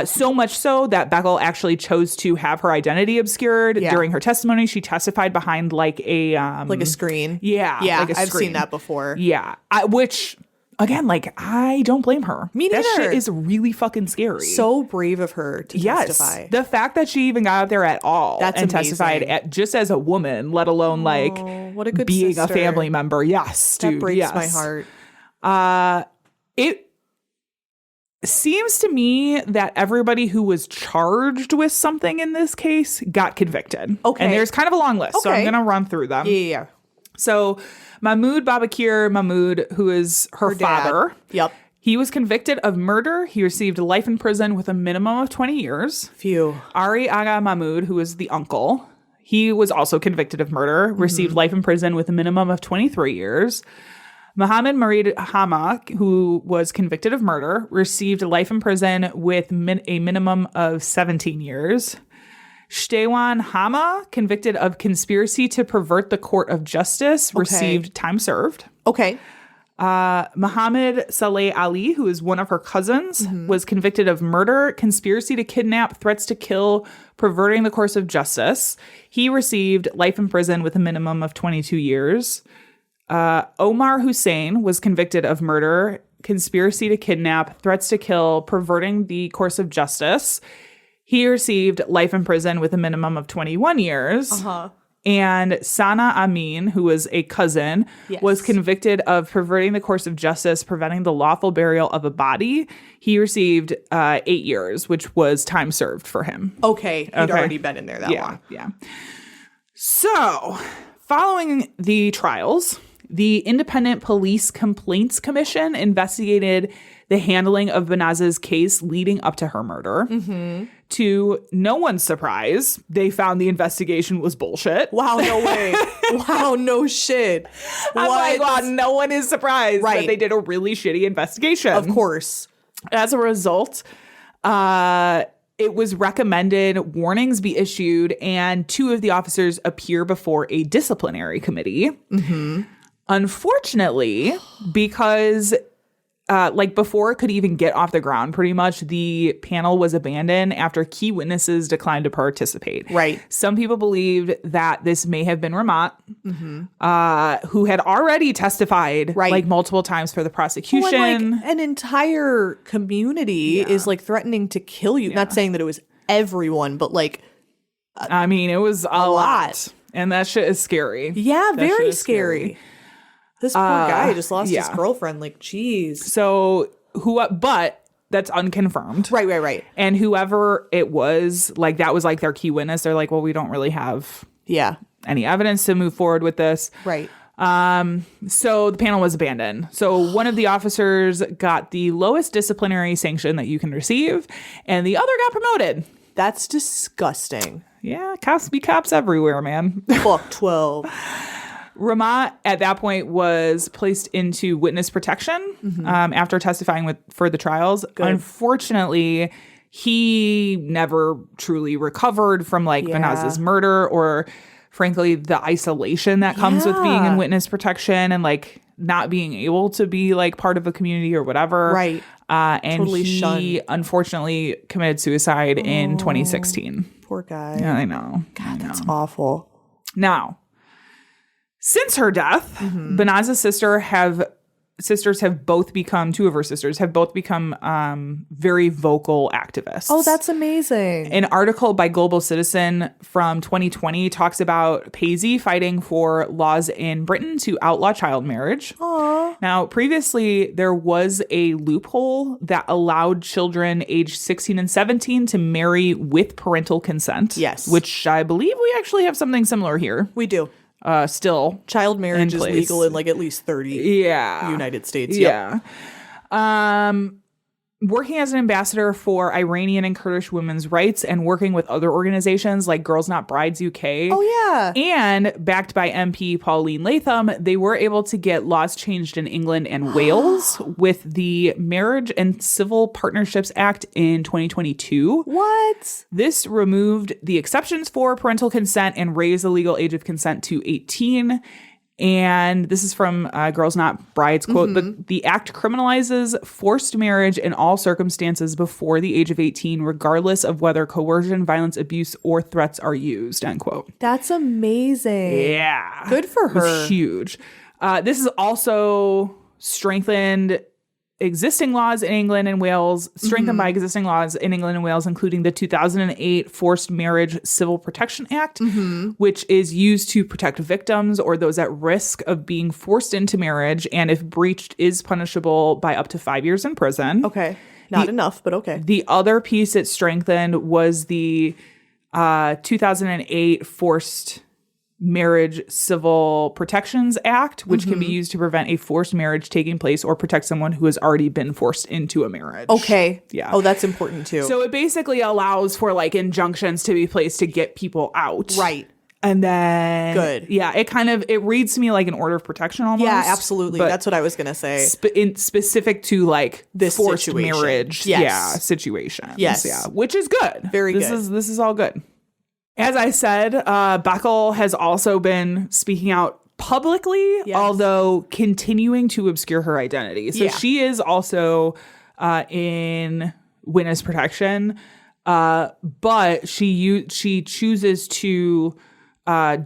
So much so that Bekel actually chose to have her identity obscured during her testimony. She testified behind like a screen. Yeah. Yeah, like a I've screen. seen that before. Yeah. Which again, like, I don't blame her. Me That neither. shit is really fucking scary. So brave of her to testify. The fact that she even got out there at all That's and amazing. testified just as a woman, let alone like what a good being sister. a family member. Yes, dude. That breaks yes. my heart. It seems to me that everybody who was charged with something in this case got convicted. Okay. And there's kind of a long list, so I'm Okay. going to run through them. Yeah. So Mahmoud Babakir Mahmoud, who is her dad. father. Yep. He was convicted of murder. He received life in prison with a minimum of 20 years. Phew. Ari Aga Mahmoud, who is the uncle, he was also convicted of murder, received life in prison with a minimum of 23 years. Mohammed Marid Hama, who was convicted of murder, received life in prison with a minimum of 17 years. Shtewan Hama, convicted of conspiracy to pervert the court of justice, received time served. Okay. Muhammad Saleh Ali, who is one of her cousins, was convicted of murder, conspiracy to kidnap, threats to kill, perverting the course of justice. He received life in prison with a minimum of 22 years. Omar Hussein was convicted of murder, conspiracy to kidnap, threats to kill, perverting the course of justice. He received life in prison with a minimum of 21 years. And Sana Amin, who was a cousin, was convicted of perverting the course of justice, preventing the lawful burial of a body. He received 8 years, which was time served for him. Okay. He'd already been in there that long. Yeah. So, following the trials, the Independent Police Complaints Commission investigated the handling of Banaz's case leading up to her murder. To no one's surprise, they found the investigation was bullshit. Wow, no way. Wow, no shit. I'm like, What? wow, no one is surprised that Right. they did a really shitty investigation. Of course. As a result, it was recommended warnings be issued and 2 of the officers appear before a disciplinary committee. Unfortunately, because before it could even get off the ground, pretty much the panel was abandoned after key witnesses declined to participate. Right. Some people believed that this may have been Ramat, who had already testified like multiple times for the prosecution. Well, and, an entire community is like threatening to kill you. Not saying that it was everyone, but like I mean, it was a lot. And that shit is scary. yeah, That shit very is scary. This poor guy just lost his girlfriend. Like, geez. So but that's unconfirmed. Right. And whoever it was, like that was like their key witness. They're like, well, we don't really have any evidence to move forward with this. Right. So the panel was abandoned. So one of the officers got the lowest disciplinary sanction that you can receive, and the other got promoted. That's disgusting. Yeah, cops be cops everywhere, man. Fuck 12. Ramat at that point was placed into witness protection after testifying for the trials. Good. Unfortunately, he never truly recovered from Banaz's murder or, frankly, the isolation that comes with being in witness protection and not being able to be part of a community or whatever. Right. And Totally he shunned. unfortunately committed suicide in 2016. Poor guy. Yeah, I know. God, that's awful. Now, since her death, Banaz's sisters have both become, 2 of her sisters have both become very vocal activists. Oh, that's amazing. An article by Global Citizen from 2020 talks about Paisley fighting for laws in Britain to outlaw child marriage. Aww. Now, previously, there was a loophole that allowed children aged 16 and 17 to marry with parental consent. Yes. Which I believe we actually have something similar here. We do. Still. Child marriage in is place. legal in at least 30 United States. Yep. Yeah. Working as an ambassador for Iranian and Kurdish women's rights and working with other organizations like Girls Not Brides UK. Oh, yeah. And backed by MP Pauline Latham, they were able to get laws changed in England and Wales with the Marriage and Civil Partnerships Act in 2022. What? This removed the exceptions for parental consent and raised the legal age of consent to 18. And this is from Girls Not Brides quote, the act criminalizes forced marriage in all circumstances before the age of 18, regardless of whether coercion, violence, abuse, or threats are used, end quote. That's amazing. Yeah. Good for It was her. huge. This is also strengthened existing laws in England and Wales, strengthened by existing laws in England and Wales, including the 2008 Forced Marriage Civil Protection Act, which is used to protect victims or those at risk of being forced into marriage, and if breached is punishable by up to 5 years in prison. Okay. Not enough, but okay. The other piece it strengthened was the 2008 Forced Marriage Civil Protections Act, which can be used to prevent a forced marriage taking place or protect someone who has already been forced into a marriage. Okay. Yeah. Oh, that's important too. So it basically allows for like injunctions to be placed to get people out. Right. And then Good. Yeah, it reads to me like an order of protection almost. Yeah, absolutely. But That's what I was going to say. specific to like This forced situation. marriage situations. Yes. Yeah, which is good. Very this good. This is all good. As I said, Beckel has also been speaking out publicly, although continuing to obscure her identity. So she is also in witness protection, but she chooses to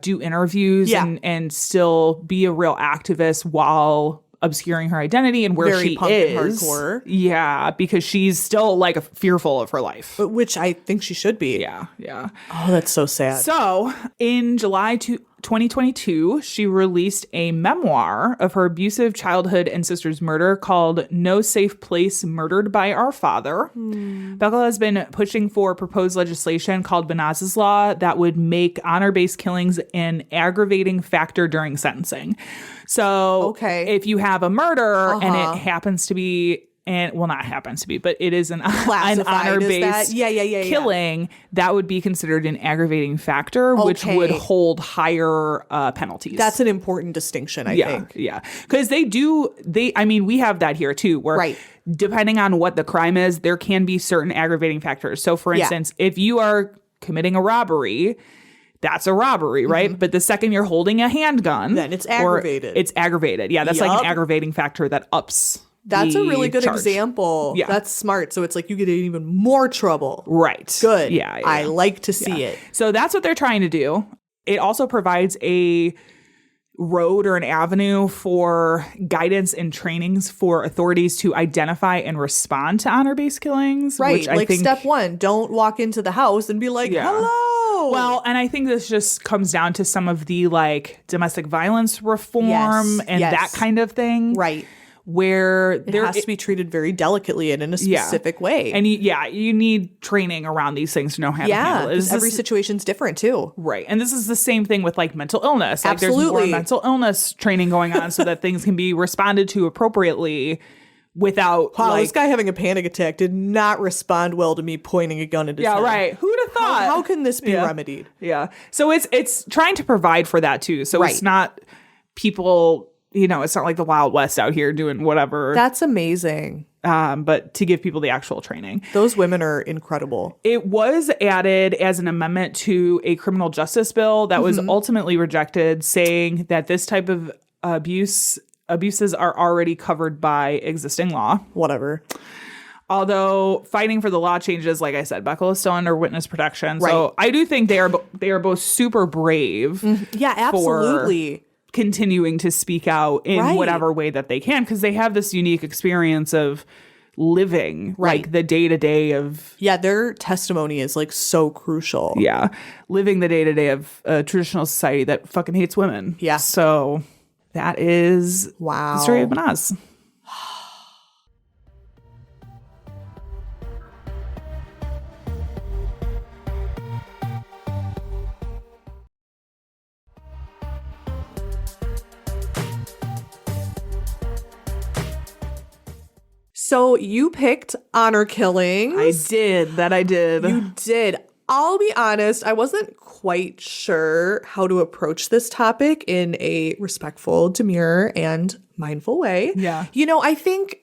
do interviews and still be a real activist while obscuring her identity and where Very she punk is. and hardcore. Yeah, because she's still like fearful of her life. Which I think she should be. Yeah. Oh, that's so sad. So in July 2022, she released a memoir of her abusive childhood and sister's murder called No Safe Place, Murdered by Our Father. Beckel has been pushing for proposed legislation called Banaz's Law that would make honor-based killings an aggravating factor during sentencing. So if you have a murder and it happens to be, not happens to be, but it is an honor-based killing, that would be considered an aggravating factor, which would hold higher penalties. That's an important distinction, I think. Yeah. Because we have that here too, where depending on what the crime is, there can be certain aggravating factors. So for instance, if you are committing a robbery, that's a robbery, right? But the second you're holding a handgun, then it's aggravated. It's aggravated. Yeah, that's like an aggravating factor that ups. That's a really good charge. example. Yeah. That's smart. So it's like you get in even more trouble. Right. Good. Yeah. I like to see it. So that's what they're trying to do. It also provides a road or an avenue for guidance and trainings for authorities to identify and respond to honor-based killings. Right. Which like I think, step one, don't walk into the house and be like, hello. Well, and I think this just comes down to some of the like domestic violence reform and that kind of thing. Right. Where it has to be treated very delicately and in a specific way. And you need training around these things to know how to handle it. Every situation's different too. Right. And this is the same thing with like mental illness. Like Absolutely. There's more mental illness training going on so that things can be responded to appropriately without this guy having a panic attack did not respond well to me pointing a gun at his head. Right. Who'd have thought? How can this be remedied? Yeah. So it's trying to provide for that too. So it's not people, it's not like the Wild West out here doing whatever. That's amazing. But to give people the actual training. Those women are incredible. It was added as an amendment to a criminal justice bill that was ultimately rejected, saying that this type of abuses are already covered by existing law. Whatever. Although fighting for the law changes, like I said, Beckel is still under witness protection. Right. So I do think they are both super brave. Yeah, absolutely. Continuing to speak out in whatever way that they can, because they have this unique experience of living like the day-to-day of their testimony is like so crucial. Living the day-to-day of a traditional society that fucking hates women. So that is the story of Banaz. So you picked honor killings. I did. You did. I'll be honest, I wasn't quite sure how to approach this topic in a respectful, demure, and mindful way. Yeah. I think,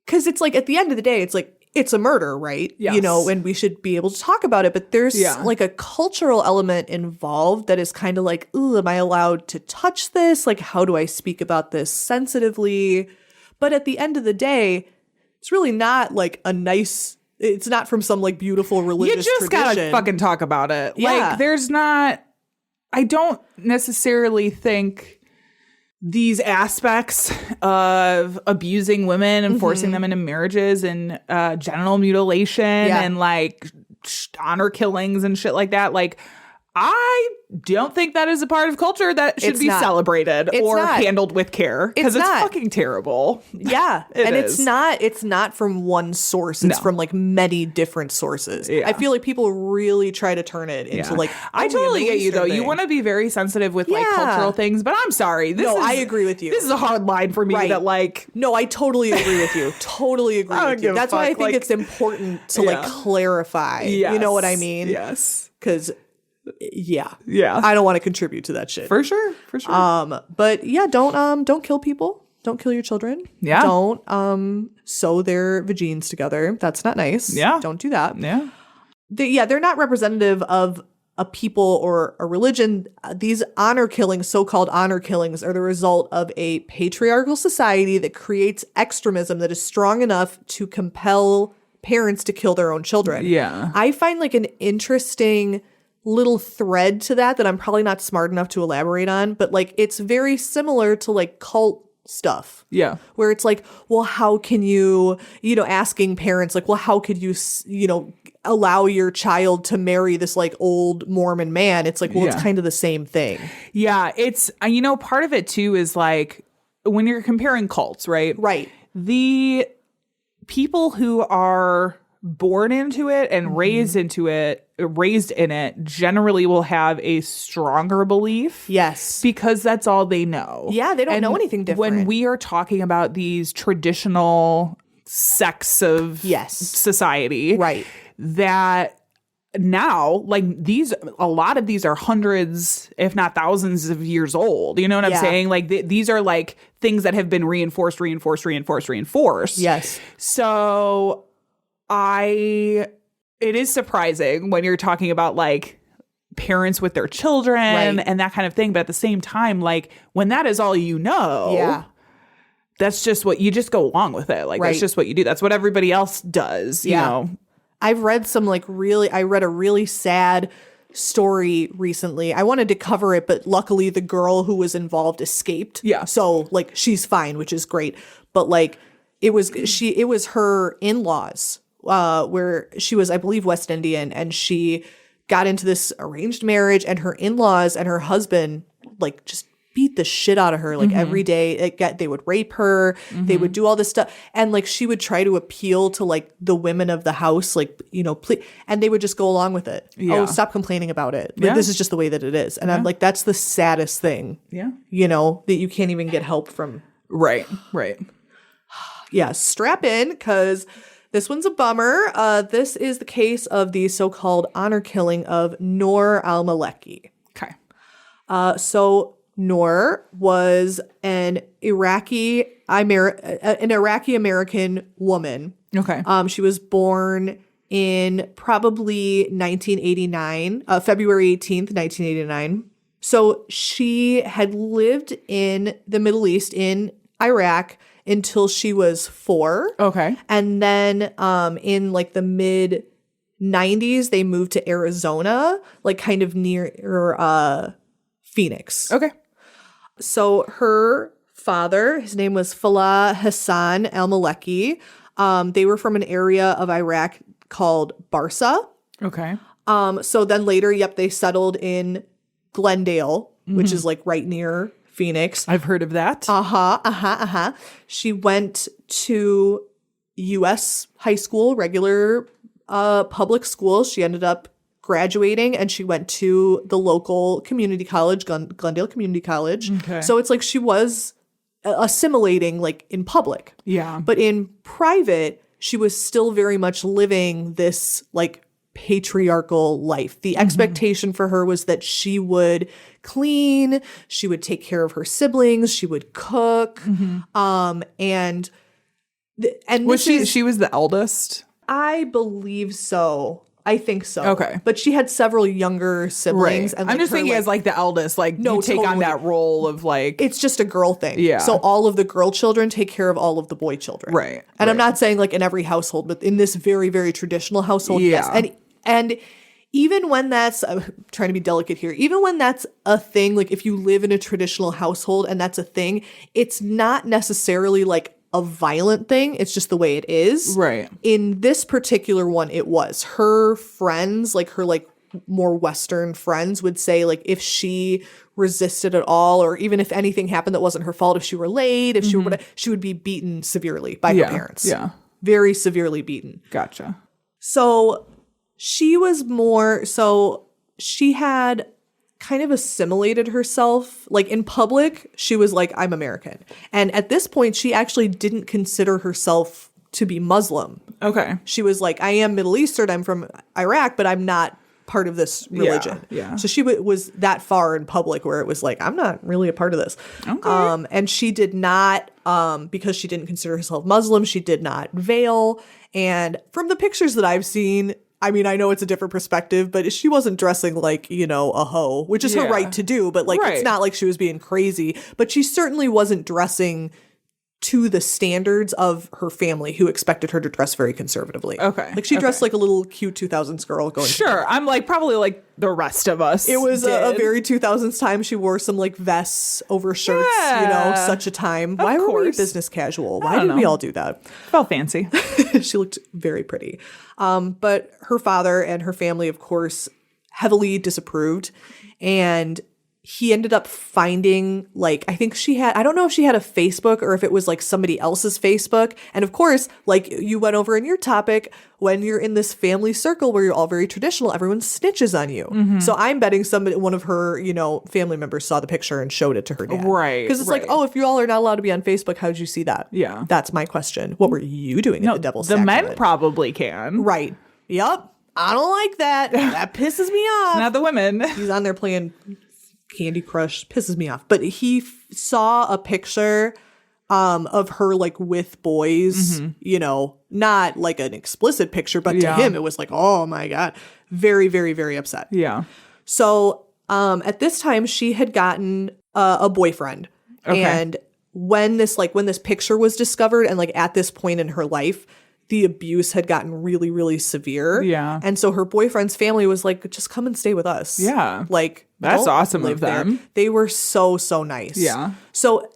because it's like, at the end of the day, it's like, it's a murder, right? Yes. And we should be able to talk about it. But there's like a cultural element involved that is kind of like, ooh, am I allowed to touch this? Like, how do I speak about this sensitively? But at the end of the day, it's really not like it's not from some like beautiful religious tradition. You just gotta fucking talk about it. Yeah. Like, I don't necessarily think these aspects of abusing women and forcing them into marriages and genital mutilation and like honor killings and shit like that. Like, I don't think that is a part of culture that should be celebrated or handled with care, because it's fucking terrible. Yeah. And it's not from one source. It's from like many different sources. Yeah. I feel like people really try to turn it into like, I totally get you though. You want to be very sensitive with like cultural things, but I'm sorry. I agree with you. This is a hard line for me that like. No, I totally agree with you. Totally agree with you. That's why I think it's important to like clarify. You know what I mean? Yes. Because yeah. I don't want to contribute to that shit. For sure. But yeah, don't kill people. Don't kill your children. Yeah. Don't sew their vagines together. That's not nice. Yeah. Don't do that. Yeah. They're not representative of a people or a religion. These honor killings, so-called honor killings, are the result of a patriarchal society that creates extremism that is strong enough to compel parents to kill their own children. Yeah. I find like an interesting little thread to that I'm probably not smart enough to elaborate on, but like it's very similar to like cult stuff. Yeah. Where it's like, well, how can you, asking parents like, well, how could you, allow your child to marry this like old Mormon man? It's like, well, it's kind of the same thing. Yeah. It's, part of it too is like when you're comparing cults, right? Right. The people who are born into it and raised in it generally will have a stronger belief. Yes. Because that's all they know. Yeah, they don't know anything different. When we are talking about these traditional sects of society, right, that now, like a lot of these are hundreds, if not thousands of years old. You know what I'm saying? Like these are like things that have been reinforced. Yes. So it is surprising when you're talking about like parents with their children and that kind of thing. But at the same time, like when that is all that's just what you just go along with it. Like that's just what you do. That's what everybody else does, you know? I've read some I read a really sad story recently. I wanted to cover it, but luckily the girl who was involved escaped. Yeah. So like she's fine, which is great. But like it was her in-laws. Where she was, I believe, West Indian, and she got into this arranged marriage, and her in-laws and her husband like just beat the shit out of her like every day. They would rape her, they would do all this stuff, and like she would try to appeal to like the women of the house, like please, and they would just go along with it. Oh, stop complaining about it. Like, this is just the way that it is, and I'm like, that's the saddest thing. Yeah, that you can't even get help from. Right. Yeah, strap in because this one's a bummer. This is the case of the so-called honor killing of Noor al-Maleki. Okay. So Noor was an Iraqi-American woman. Okay. She was born in probably 1989, February 18th, 1989. So she had lived in the Middle East, in Iraq, until she was 4. Okay. And then in like the mid 90s, they moved to Arizona, like kind of near Phoenix. Okay. So her father, his name was Falah Hassan al-Maleki. They were from an area of Iraq called Barsa. Okay. So then later, they settled in Glendale, which is like right near Phoenix. I've heard of that. She went to U.S. high school, regular public school. She ended up graduating, and she went to the local community college, Glendale Community College. Okay. So it's like she was assimilating like in public. Yeah. But in private, she was still very much living this like patriarchal life. The expectation for her was that she would clean, she would take care of her siblings, she would cook, and was she was the eldest? I believe so. I think so. Okay. But she had several younger siblings. Right. And I'm just thinking as like the eldest, like you take on that role of like... It's just a girl thing. Yeah. So all of the girl children take care of all of the boy children. Right. And I'm not saying like in every household, but in this very, very traditional household, yes. And even when that's, I'm trying to be delicate here, even when that's a thing, like if you live in a traditional household and that's a thing, it's not necessarily like a violent thing. It's just the way it is. Right. In this particular one, it was. Her friends, like her like more Western friends would say like if she resisted at all, or even if anything happened that wasn't her fault, if she were late, if she were whatever, she would be beaten severely by her parents. Yeah. Very severely beaten. Gotcha. So she was more, so she had kind of assimilated herself. Like in public, she was like, I'm American. And at this point, she actually didn't consider herself to be Muslim. Okay. She was like, I am Middle Eastern, I'm from Iraq, but I'm not part of this religion. Yeah. So she was that far in public where it was like, I'm not really a part of this. Okay. And she did not, because she didn't consider herself Muslim, she did not veil. And from the pictures that I've seen, I mean, I know it's a different perspective, but she wasn't dressing like, you know, a hoe, which is her right to do. But like, it's not like she was being crazy. But she certainly wasn't dressing to the standards of her family, who expected her to dress very conservatively. Okay. Like she dressed like a little cute 2000s girl going. Sure. I'm like probably like the rest of us. It was a very 2000s time. She wore some like vests over shirts, you know, such a time. Why were we business casual? Why did we all do that? Felt fancy. She looked very pretty. But her father and her family, of course, heavily disapproved. And he ended up finding, like, I think she had, I don't know if she had a Facebook or if it was like somebody else's Facebook. And of course, like you went over in your topic, when you're in this family circle where you're all very traditional, everyone snitches on you. So I'm betting one of her, you know, family members saw the picture and showed it to her dad. Right. Because it's like, oh, if you all are not allowed to be on Facebook, how did you see that? Yeah. That's my question. What were you doing at the Devil's The men Sacrament? probably can. Right. Yup. I don't like that. That pisses me off. Not the women. He's on there playing Candy Crush. Pisses me off. But he saw a picture of her like with boys, you know, not like an explicit picture, but to him it was like, oh my God. Very, very, very upset. Yeah. So at this time she had gotten a boyfriend. Okay. And when this picture was discovered and like at this point in her life, the abuse had gotten really, really severe. Yeah. And so her boyfriend's family was like, just come and stay with us. Yeah. Like, That's don't awesome live of them. there. They were so, so nice. Yeah. So,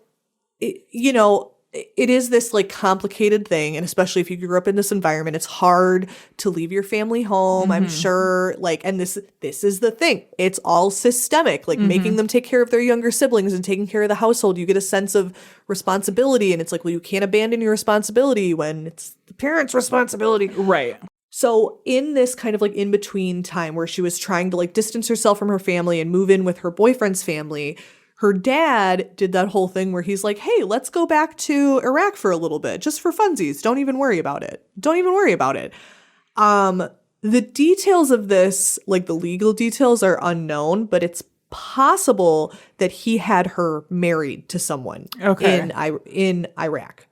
you know, it is this like complicated thing. And especially if you grew up in this environment, it's hard to leave your family home, I'm sure. Like, and this is the thing. It's all systemic, like making them take care of their younger siblings and taking care of the household. You get a sense of responsibility. And it's like, well, you can't abandon your responsibility when it's the parents' responsibility. Right. So in this kind of like in between time where she was trying to like distance herself from her family and move in with her boyfriend's family, her dad did that whole thing where he's like, hey, let's go back to Iraq for a little bit, just for funsies. Don't even worry about it. Don't even worry about it. The details of this, like the legal details, are unknown, but it's possible that he had her married to someone in Iraq.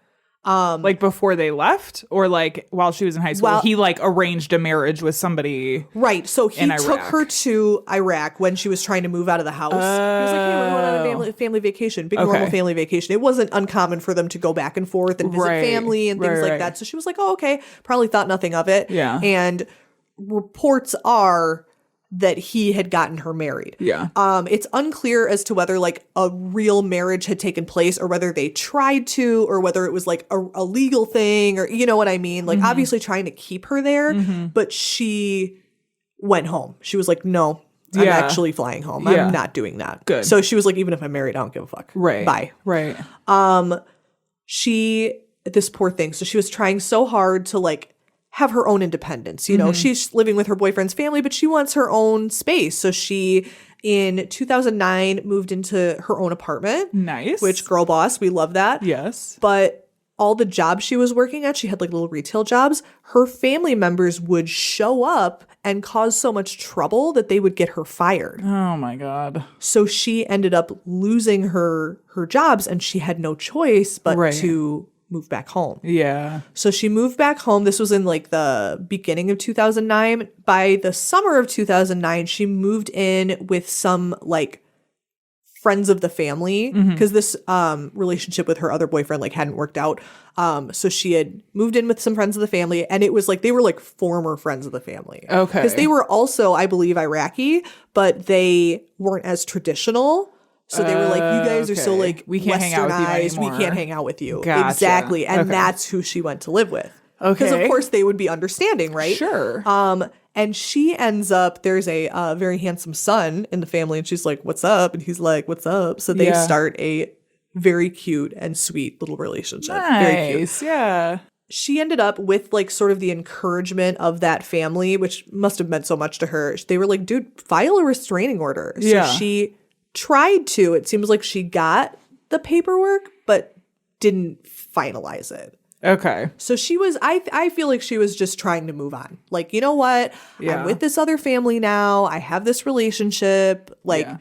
Like before they left, or like while she was in high school, he like arranged a marriage with somebody. Right. So he took Iraq. her to Iraq when she was trying to move out of the house. He was like, hey, we're going on a family vacation, big normal family vacation. It wasn't uncommon for them to go back and forth and visit family and things like that. So she was like, oh, okay. Probably thought nothing of it. Yeah. And reports are that he had gotten her married. Yeah. It's unclear as to whether like a real marriage had taken place or whether they tried to, or whether it was like a legal thing, or you know what I mean? Like obviously trying to keep her there, but she went home. She was like, no, I'm actually flying home. I'm not doing that. Good. So she was like, even if I'm married, I don't give a fuck. Right. Bye. Right. This poor thing. So she was trying so hard to like have her own independence. You know, she's living with her boyfriend's family, but she wants her own space. So she, in 2009, moved into her own apartment. Nice. Which, girl boss, we love that. Yes. But all the jobs she was working at, she had like little retail jobs, her family members would show up and cause so much trouble that they would get her fired. Oh my God. So she ended up losing her jobs, and she had no choice but to move back home. Yeah. So she moved back home. This was in like the beginning of 2009. By the summer of 2009, she moved in with some like friends of the family because this relationship with her other boyfriend like hadn't worked out. So she had moved in with some friends of the family, and it was like they were like former friends of the family. Okay. Because they were also, I believe, Iraqi, but they weren't as traditional. So they were like, you guys are so Okay. like We can't hang out with you westernized. We anymore. can't hang out with you. Gotcha. Exactly. And Okay. that's who she went to live with. Okay. Because of course they would be understanding, right? Sure. And she ends up, there's a very handsome son in the family, and she's like, what's up? And he's like, what's up? So they Yeah. start a very cute and sweet little relationship. Very cute. Nice. Yeah. She ended up with like sort of the encouragement of that family, which must have meant so much to her. They were like, dude, file a restraining order. So Yeah. she tried to. It seems like she got the paperwork, but didn't finalize it. Okay. So she was, I feel like she was just trying to move on. Like, you know what? Yeah. I'm with this other family now. I have this relationship. Like, Yeah.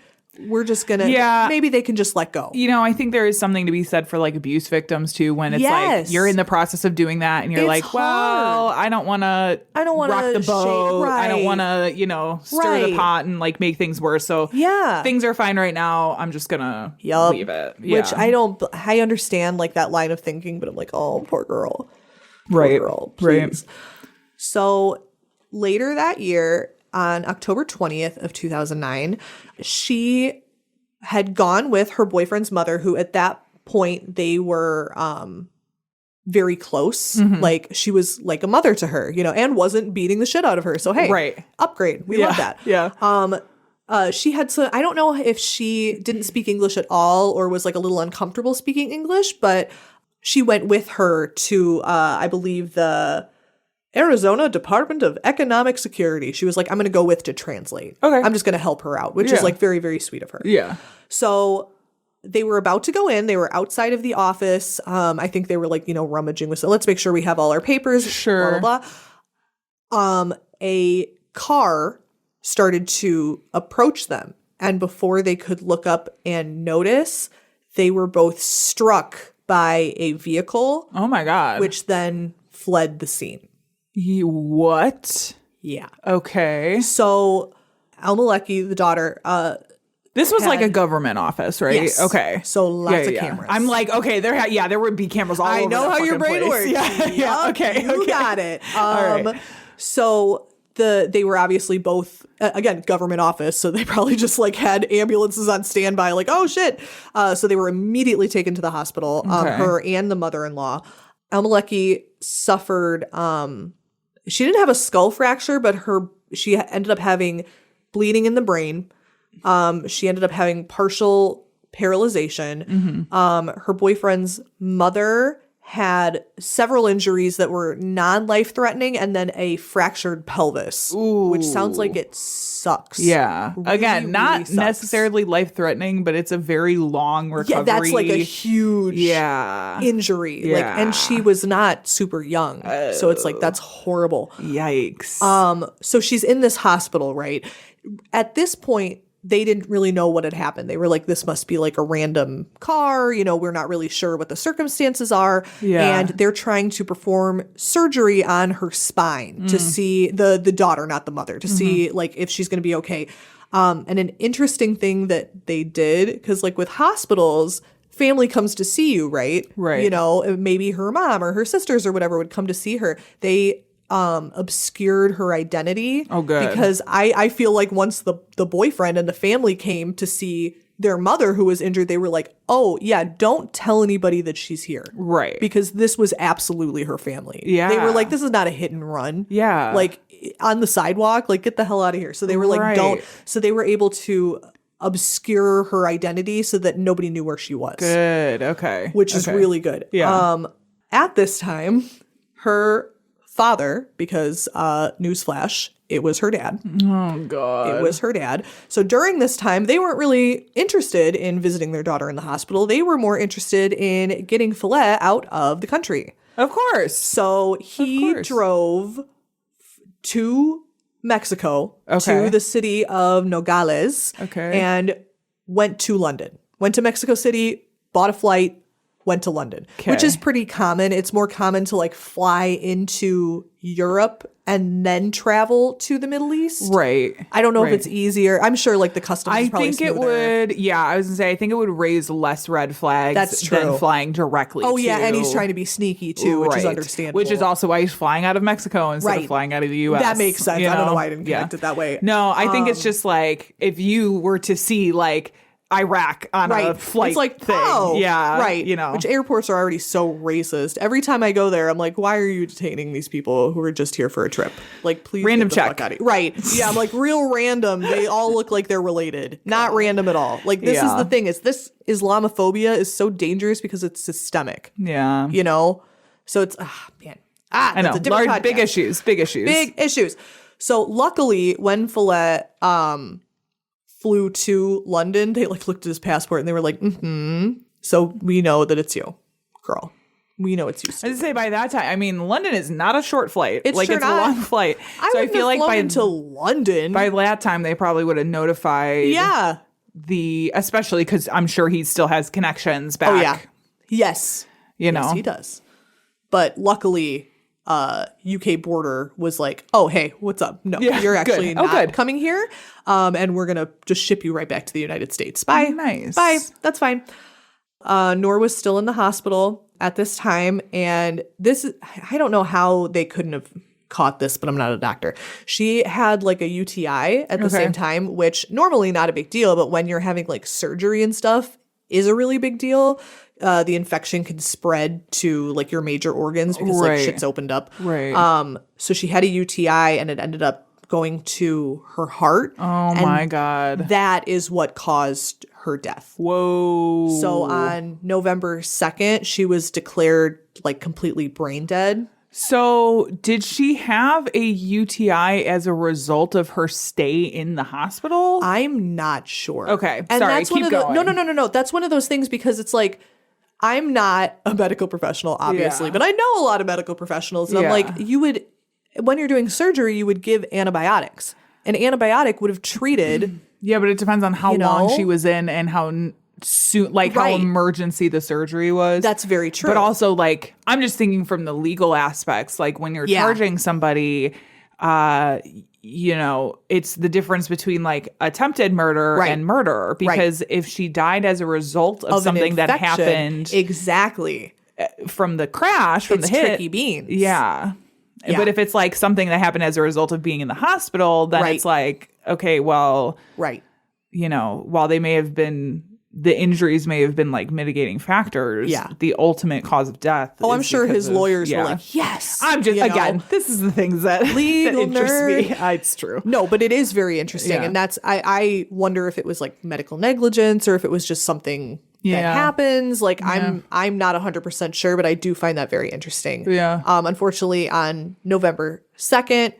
we're just gonna, Yeah. maybe they can just let go. You know, I think there is something to be said for like abuse victims too, when it's Yes. like you're in the process of doing that and you're It's like, well, hard. I don't want to wanna rock the shake- boat. I don't right. want to, you know, stir the Right. pot and like make things worse. So Yeah. things are fine right now. I'm just going to Yup. leave it. Yeah. Which I understand like that line of thinking, but I'm like, oh, poor girl. right. Girl, Right. please. So later that year, on October 20th of 2009, she had gone with her boyfriend's mother, who at that point they were very close. Mm-hmm. Like she was like a mother to her, you know, and wasn't beating the shit out of her. So hey, Right. upgrade. We love that. Yeah. She had so I don't know if she didn't speak English at all or was like a little uncomfortable speaking English, but she went with her to I believe the Arizona Department of Economic Security. She was like, I'm going to go with to translate. Okay. I'm just going to help her out, which Yeah. is like very, very sweet of her. Yeah. So they were about to go in. They were outside of the office. I think they were like, you know, rummaging with, so let's make sure we have all our papers. Sure. Blah, blah, blah. A car started to approach them. And before they could look up and notice, they were both struck by a vehicle, Oh my God. which then fled the scene. What? Yeah. Okay. So Al-Maleki, the daughter, This was like a had- government office, right? yes. Okay. So lots of cameras. I'm like, okay, there would be cameras all over I know the how your fucking brain place. works. Yeah, yeah. Yup, Okay. you okay. got it. All right. So they were obviously both again government office, so they probably just like had ambulances on standby. Like, oh shit! So they were immediately taken to the hospital. Okay. Her and the mother-in-law. Al-Maleki suffered. She didn't have a skull fracture, but she ended up having bleeding in the brain. She ended up having partial paralyzation. Her boyfriend's mother had several injuries that were non-life threatening and then a fractured pelvis, which sounds like it sucks. Yeah. Really, Again, not really sucks. necessarily life threatening, but it's a very long recovery. Yeah, that's like a huge injury. Like, Yeah. and she was not super young. So it's like, that's horrible. Yikes. So she's in this hospital, right? At this point, they didn't really know what had happened. They were like, this must be like a random car. You know, we're not really sure what the circumstances are. Yeah. And they're trying to perform surgery on her spine to see the daughter, not the mother, to see like if she's going to be okay. And an interesting thing that they did, because like with hospitals, family comes to see you, right? Right. You know, maybe her mom or her sisters or whatever would come to see her. They obscured her identity. Oh, good. Because I feel like once the boyfriend and the family came to see their mother who was injured, they were like, oh yeah, don't tell anybody that she's here. Right. Because this was absolutely her family. Yeah. They were like, this is not a hit and run. Yeah. Like on the sidewalk, like get the hell out of here. So they were like, Right. don't. So they were able to obscure her identity so that nobody knew where she was. Good. Okay. Which is Okay. really good. Yeah. At this time, her father, because newsflash, it was her dad. Oh God. It was her dad. So during this time, they weren't really interested in visiting their daughter in the hospital. They were more interested in getting Follett out of the country. Of course. So he course. drove to Mexico, Okay. to the city of Nogales, Okay. and went to London. Went to Mexico City, bought a flight, went to London, which is pretty common. It's more common to like fly into Europe and then travel to the Middle East. Right. I don't know if it's easier. I'm sure like the customs is probably I think smoother. it would, I was going to say, I think it would raise less red flags That's true. than flying directly Oh, yeah. to- And he's trying to be sneaky too, which is understandable. Which is also why he's flying out of Mexico instead of flying out of the U.S. That makes sense. You I don't know know? why I didn't connect it that way. No, I think it's just like if you were to see like Iraq on a flight it's like, thing. oh, yeah. right. You know. Which airports are already so racist. Every time I go there, I'm like, why are you detaining these people who are just here for a trip? Like, please Random get the check. fuck out of here. Right. Yeah, I'm like, real random. They all look like they're related. Not random at all. Like, this is the thing, is this Islamophobia is so dangerous because it's systemic. Yeah. You know? So it's, man. I know. That's a different podcast. Big issues. Big issues. So luckily, when Follett flew to London, they like looked at his passport and they were like, so we know that it's you, girl. We know it's you. I was say by that time, I mean, London is not a short flight. It's like sure it's not. a long flight. I feel like to London. by that time they probably would have notified. Yeah. Especially because I'm sure he still has connections back. Oh yeah. Yes. You know. Yes, he does. But luckily, UK border was like, oh, hey, what's up? No, you're actually not coming here. And we're going to just ship you right back to the United States. Bye. Nice. Bye. That's fine. Noor was still in the hospital at this time. And I don't know how they couldn't have caught this, but I'm not a doctor. She had like a UTI at the same time, which normally not a big deal. But when you're having like surgery and stuff is a really big deal. The infection can spread to like your major organs because like shit's opened up. Right. So she had a UTI and it ended up going to her heart. Oh my God. That is what caused her death. Whoa. So on November 2nd, she was declared like completely brain dead. So did she have a UTI as a result of her stay in the hospital? I'm not sure. Okay. And sorry, that's keep one of going. No. That's one of those things because it's like, I'm not a medical professional, obviously, but I know a lot of medical professionals. And I'm like, when you're doing surgery, you would give antibiotics. An antibiotic would have treated. Yeah, but it depends on how long she was in and how soon, like how emergency the surgery was. That's very true. But also, like, I'm just thinking from the legal aspects. Like when you're charging somebody, you know, it's the difference between like attempted murder and murder. Because if she died as a result of something that happened exactly from the crash, from the hit, tricky beans. Yeah. But if it's like something that happened as a result of being in the hospital, then it's like, okay, well, you know, while they may have been, the injuries may have been like mitigating factors. Yeah. The ultimate cause of death. Oh, I'm sure his lawyers were like, yes. I'm just, again, this is the things that, legal that interest nerd. me. It's true. No, but it is very interesting. And that's, I wonder if it was like medical negligence or if it was just something that happens. Like I'm not 100% sure, but I do find that very interesting. Yeah. Unfortunately, on November 2nd,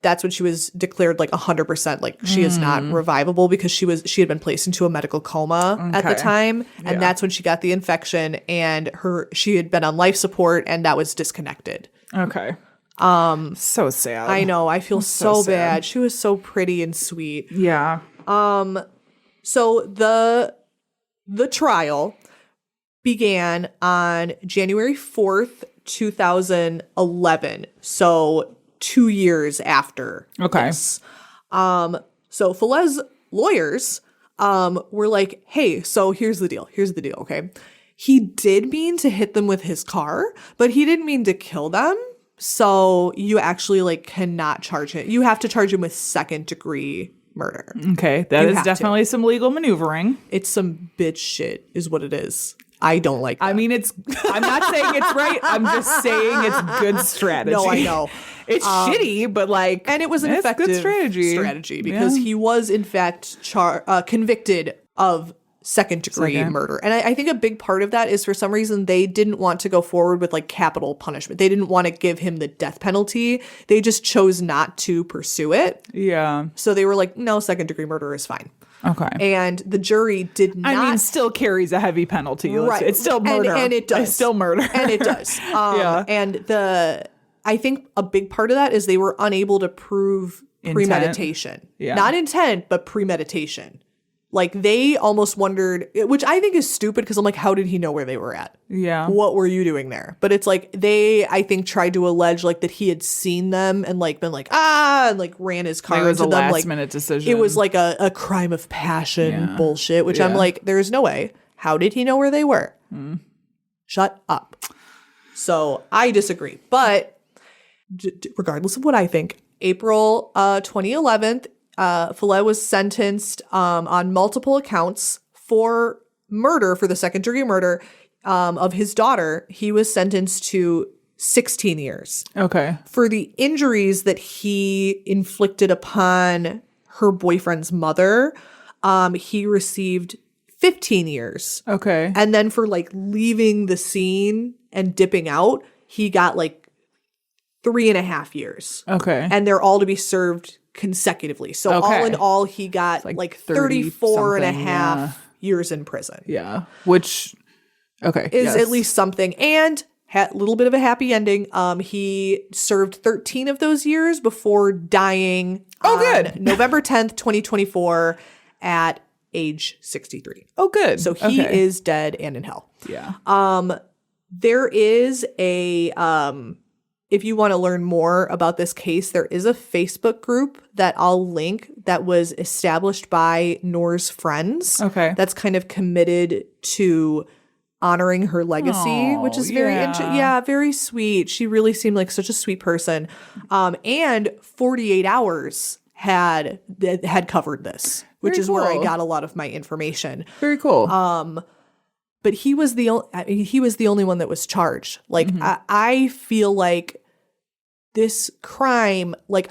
that's when she was declared like 100%. Like she is not revivable because she had been placed into a medical coma at the time, and that's when she got the infection, and she had been on life support, and that was disconnected. Okay. So sad. I know. I feel so bad. She was so pretty and sweet. Yeah. So the trial began on January 4th, 2011. So 2 years after this. So Follett's lawyers were like, hey, so here's the deal, okay? He did mean to hit them with his car, but he didn't mean to kill them. So you actually like cannot charge him. You have to charge him with second-degree murder. Okay, that is definitely some legal maneuvering. It's some bitch shit is what it is. I don't like that. I mean, I'm not saying it's right. I'm just saying it's good strategy. No, I know. It's shitty, but like... And it was an effective good strategy because he was, in fact, convicted of second-degree murder. And I think a big part of that is for some reason they didn't want to go forward with like capital punishment. They didn't want to give him the death penalty. They just chose not to pursue it. Yeah. So they were like, no, second-degree murder is fine. Okay. And the jury did not... I mean, still carries a heavy penalty. Right. It's still murder. And it does. It's still murder. And it does. And I think a big part of that is they were unable to prove premeditation. Yeah. Not intent, but premeditation. Like, they almost wondered, which I think is stupid because I'm like, how did he know where they were at? Yeah. What were you doing there? But it's like, they, I think, tried to allege like that he had seen them and like been like, and like ran his car Like it was into a them. last Like, minute decision. it was like a crime of passion bullshit, which I'm like, there's no way. How did he know where they were? Shut up. So I disagree. But regardless of what I think, April 2011, Follett was sentenced on multiple accounts for murder, for the second-degree murder of his daughter. He was sentenced to 16 years. Okay. For the injuries that he inflicted upon her boyfriend's mother, he received 15 years. Okay. And then for like leaving the scene and dipping out, he got like 3.5 years. Okay. And they're all to be served consecutively. So all in all, he got like 34 and a half years in prison. Yeah. Which, okay. Is at least something. And a little bit of a happy ending. He served 13 of those years before dying on November 10th, 2024 at age 63. Oh, good. So he is dead and in hell. Yeah. There is a, if you want to learn more about this case, there is a Facebook group that I'll link that was established by Noor's friends. Okay. That's kind of committed to honoring her legacy, which is very, very sweet. She really seemed like such a sweet person. And 48 Hours had covered this, which Very is where I cool. got a lot of my information. Very cool. But he was the only one that was charged. Like, I feel like this crime, like,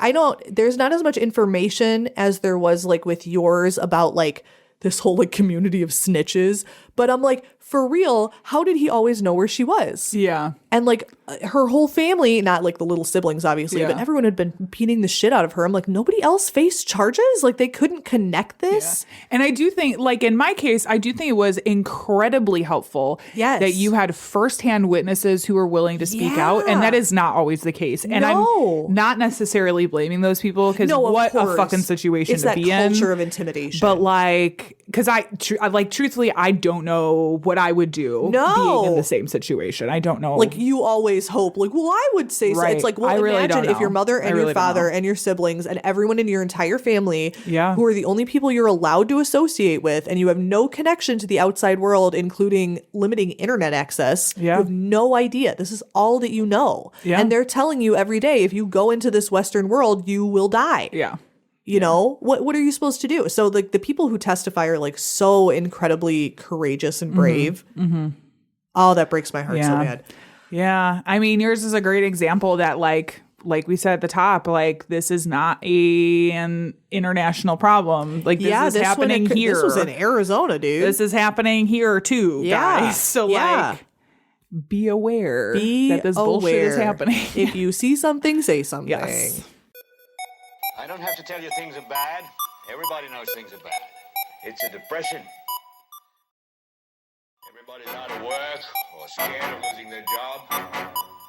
there's not as much information as there was like with yours about like this whole like community of snitches. But I'm like, for real, how did he always know where she was? Yeah. And like her whole family, not like the little siblings, obviously, but everyone had been beating the shit out of her. I'm like, nobody else faced charges? Like, they couldn't connect this? Yeah. And I do think, like in my case, I do think it was incredibly helpful that you had firsthand witnesses who were willing to speak out. And that is not always the case. And I'm not necessarily blaming those people because what a fucking situation it's to be in. It's that culture of intimidation. But like, because truthfully, I don't know what I would do being in the same situation. I don't know. Like, you always hope, like, well, I would say so. It's like, well, imagine if your mother and your father and your siblings and everyone in your entire family who are the only people you're allowed to associate with, and you have no connection to the outside world, including limiting internet access. You have no idea. This is all that you know. And they're telling you every day, if you go into this Western world, you will die. You know, what are you supposed to do? So like the people who testify are like so incredibly courageous and brave. Oh, that breaks my heart so bad. Yeah. I mean, yours is a great example that like we said at the top, like this is not an international problem. Like this is happening here. This was in Arizona, dude. This is happening here too, guys. So like be aware that this bullshit is happening. If you see something, say something. Yes. I don't have to tell you things are bad. Everybody knows things are bad. It's a depression. Everybody's out of work or scared of losing their job.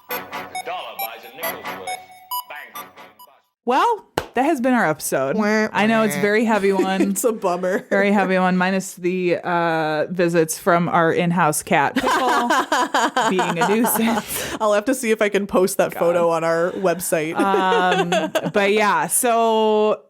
The dollar buys a nickel's worth. Banks are being bust. Well, that has been our episode. I know it's a very heavy one. It's a bummer. Very heavy one, minus the visits from our in-house cat, Pickle, being a nuisance. I'll have to see if I can post that photo on our website. But yeah, so...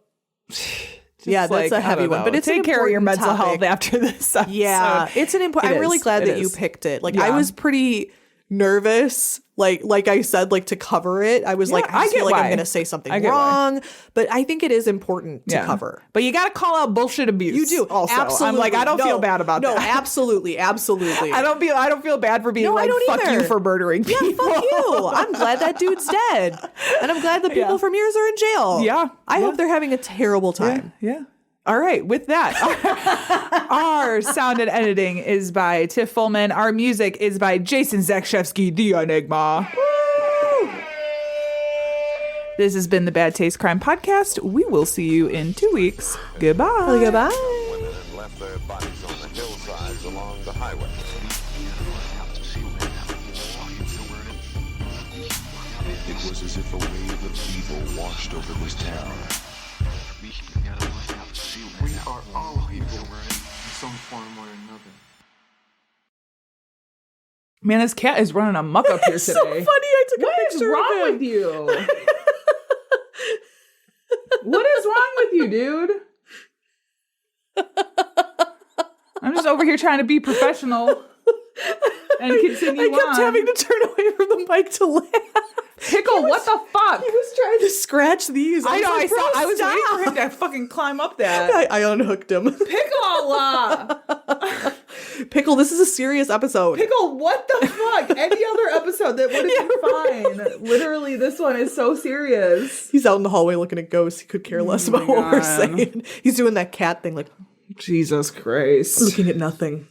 that's a heavy one. But it's take care of your mental topic. health after this episode. Yeah, it's an important. I'm really glad that you picked it. Like, I was pretty nervous. Like I said, like to cover it. I was like, I feel like I'm going to say something wrong. But I think it is important to cover. But you got to call out bullshit abuse. You do. Also, absolutely. I'm like, I don't feel bad about that. No, absolutely, absolutely. I don't feel bad for being like, fuck you for murdering people. Yeah, fuck you. I'm glad that dude's dead, and I'm glad the people from yours are in jail. Yeah, I hope they're having a terrible time. Yeah. All right, with that, our sound and editing is by Tiff Fullman. Our music is by Jason Zakshevsky, the Enigma. Woo! This has been the Bad Taste Crime Podcast. We will see you in 2 weeks. Goodbye. Goodbye. Women had left their bodies on the hillsides along the highway. It was as if a wave of evil washed over this town. We are all evil in some form or another. Man, this cat is running amok up here It's today. so funny. I took a What is picture wrong of him. with you? What is wrong with you, dude? I'm just over here trying to be professional and continue I kept on. having to turn away from the mic to laugh. Pickle, what the fuck? He was trying to scratch these. I know, was like, I was "Bro, waiting for stop." him to fucking climb up that. I unhooked him. Pickle! Pickle, this is a serious episode. Pickle, what the fuck? Any other episode that would have been fine. Literally, this one is so serious. He's out in the hallway looking at ghosts. He could care less about what we're God. saying. He's doing that cat thing, like Jesus Christ. looking at nothing.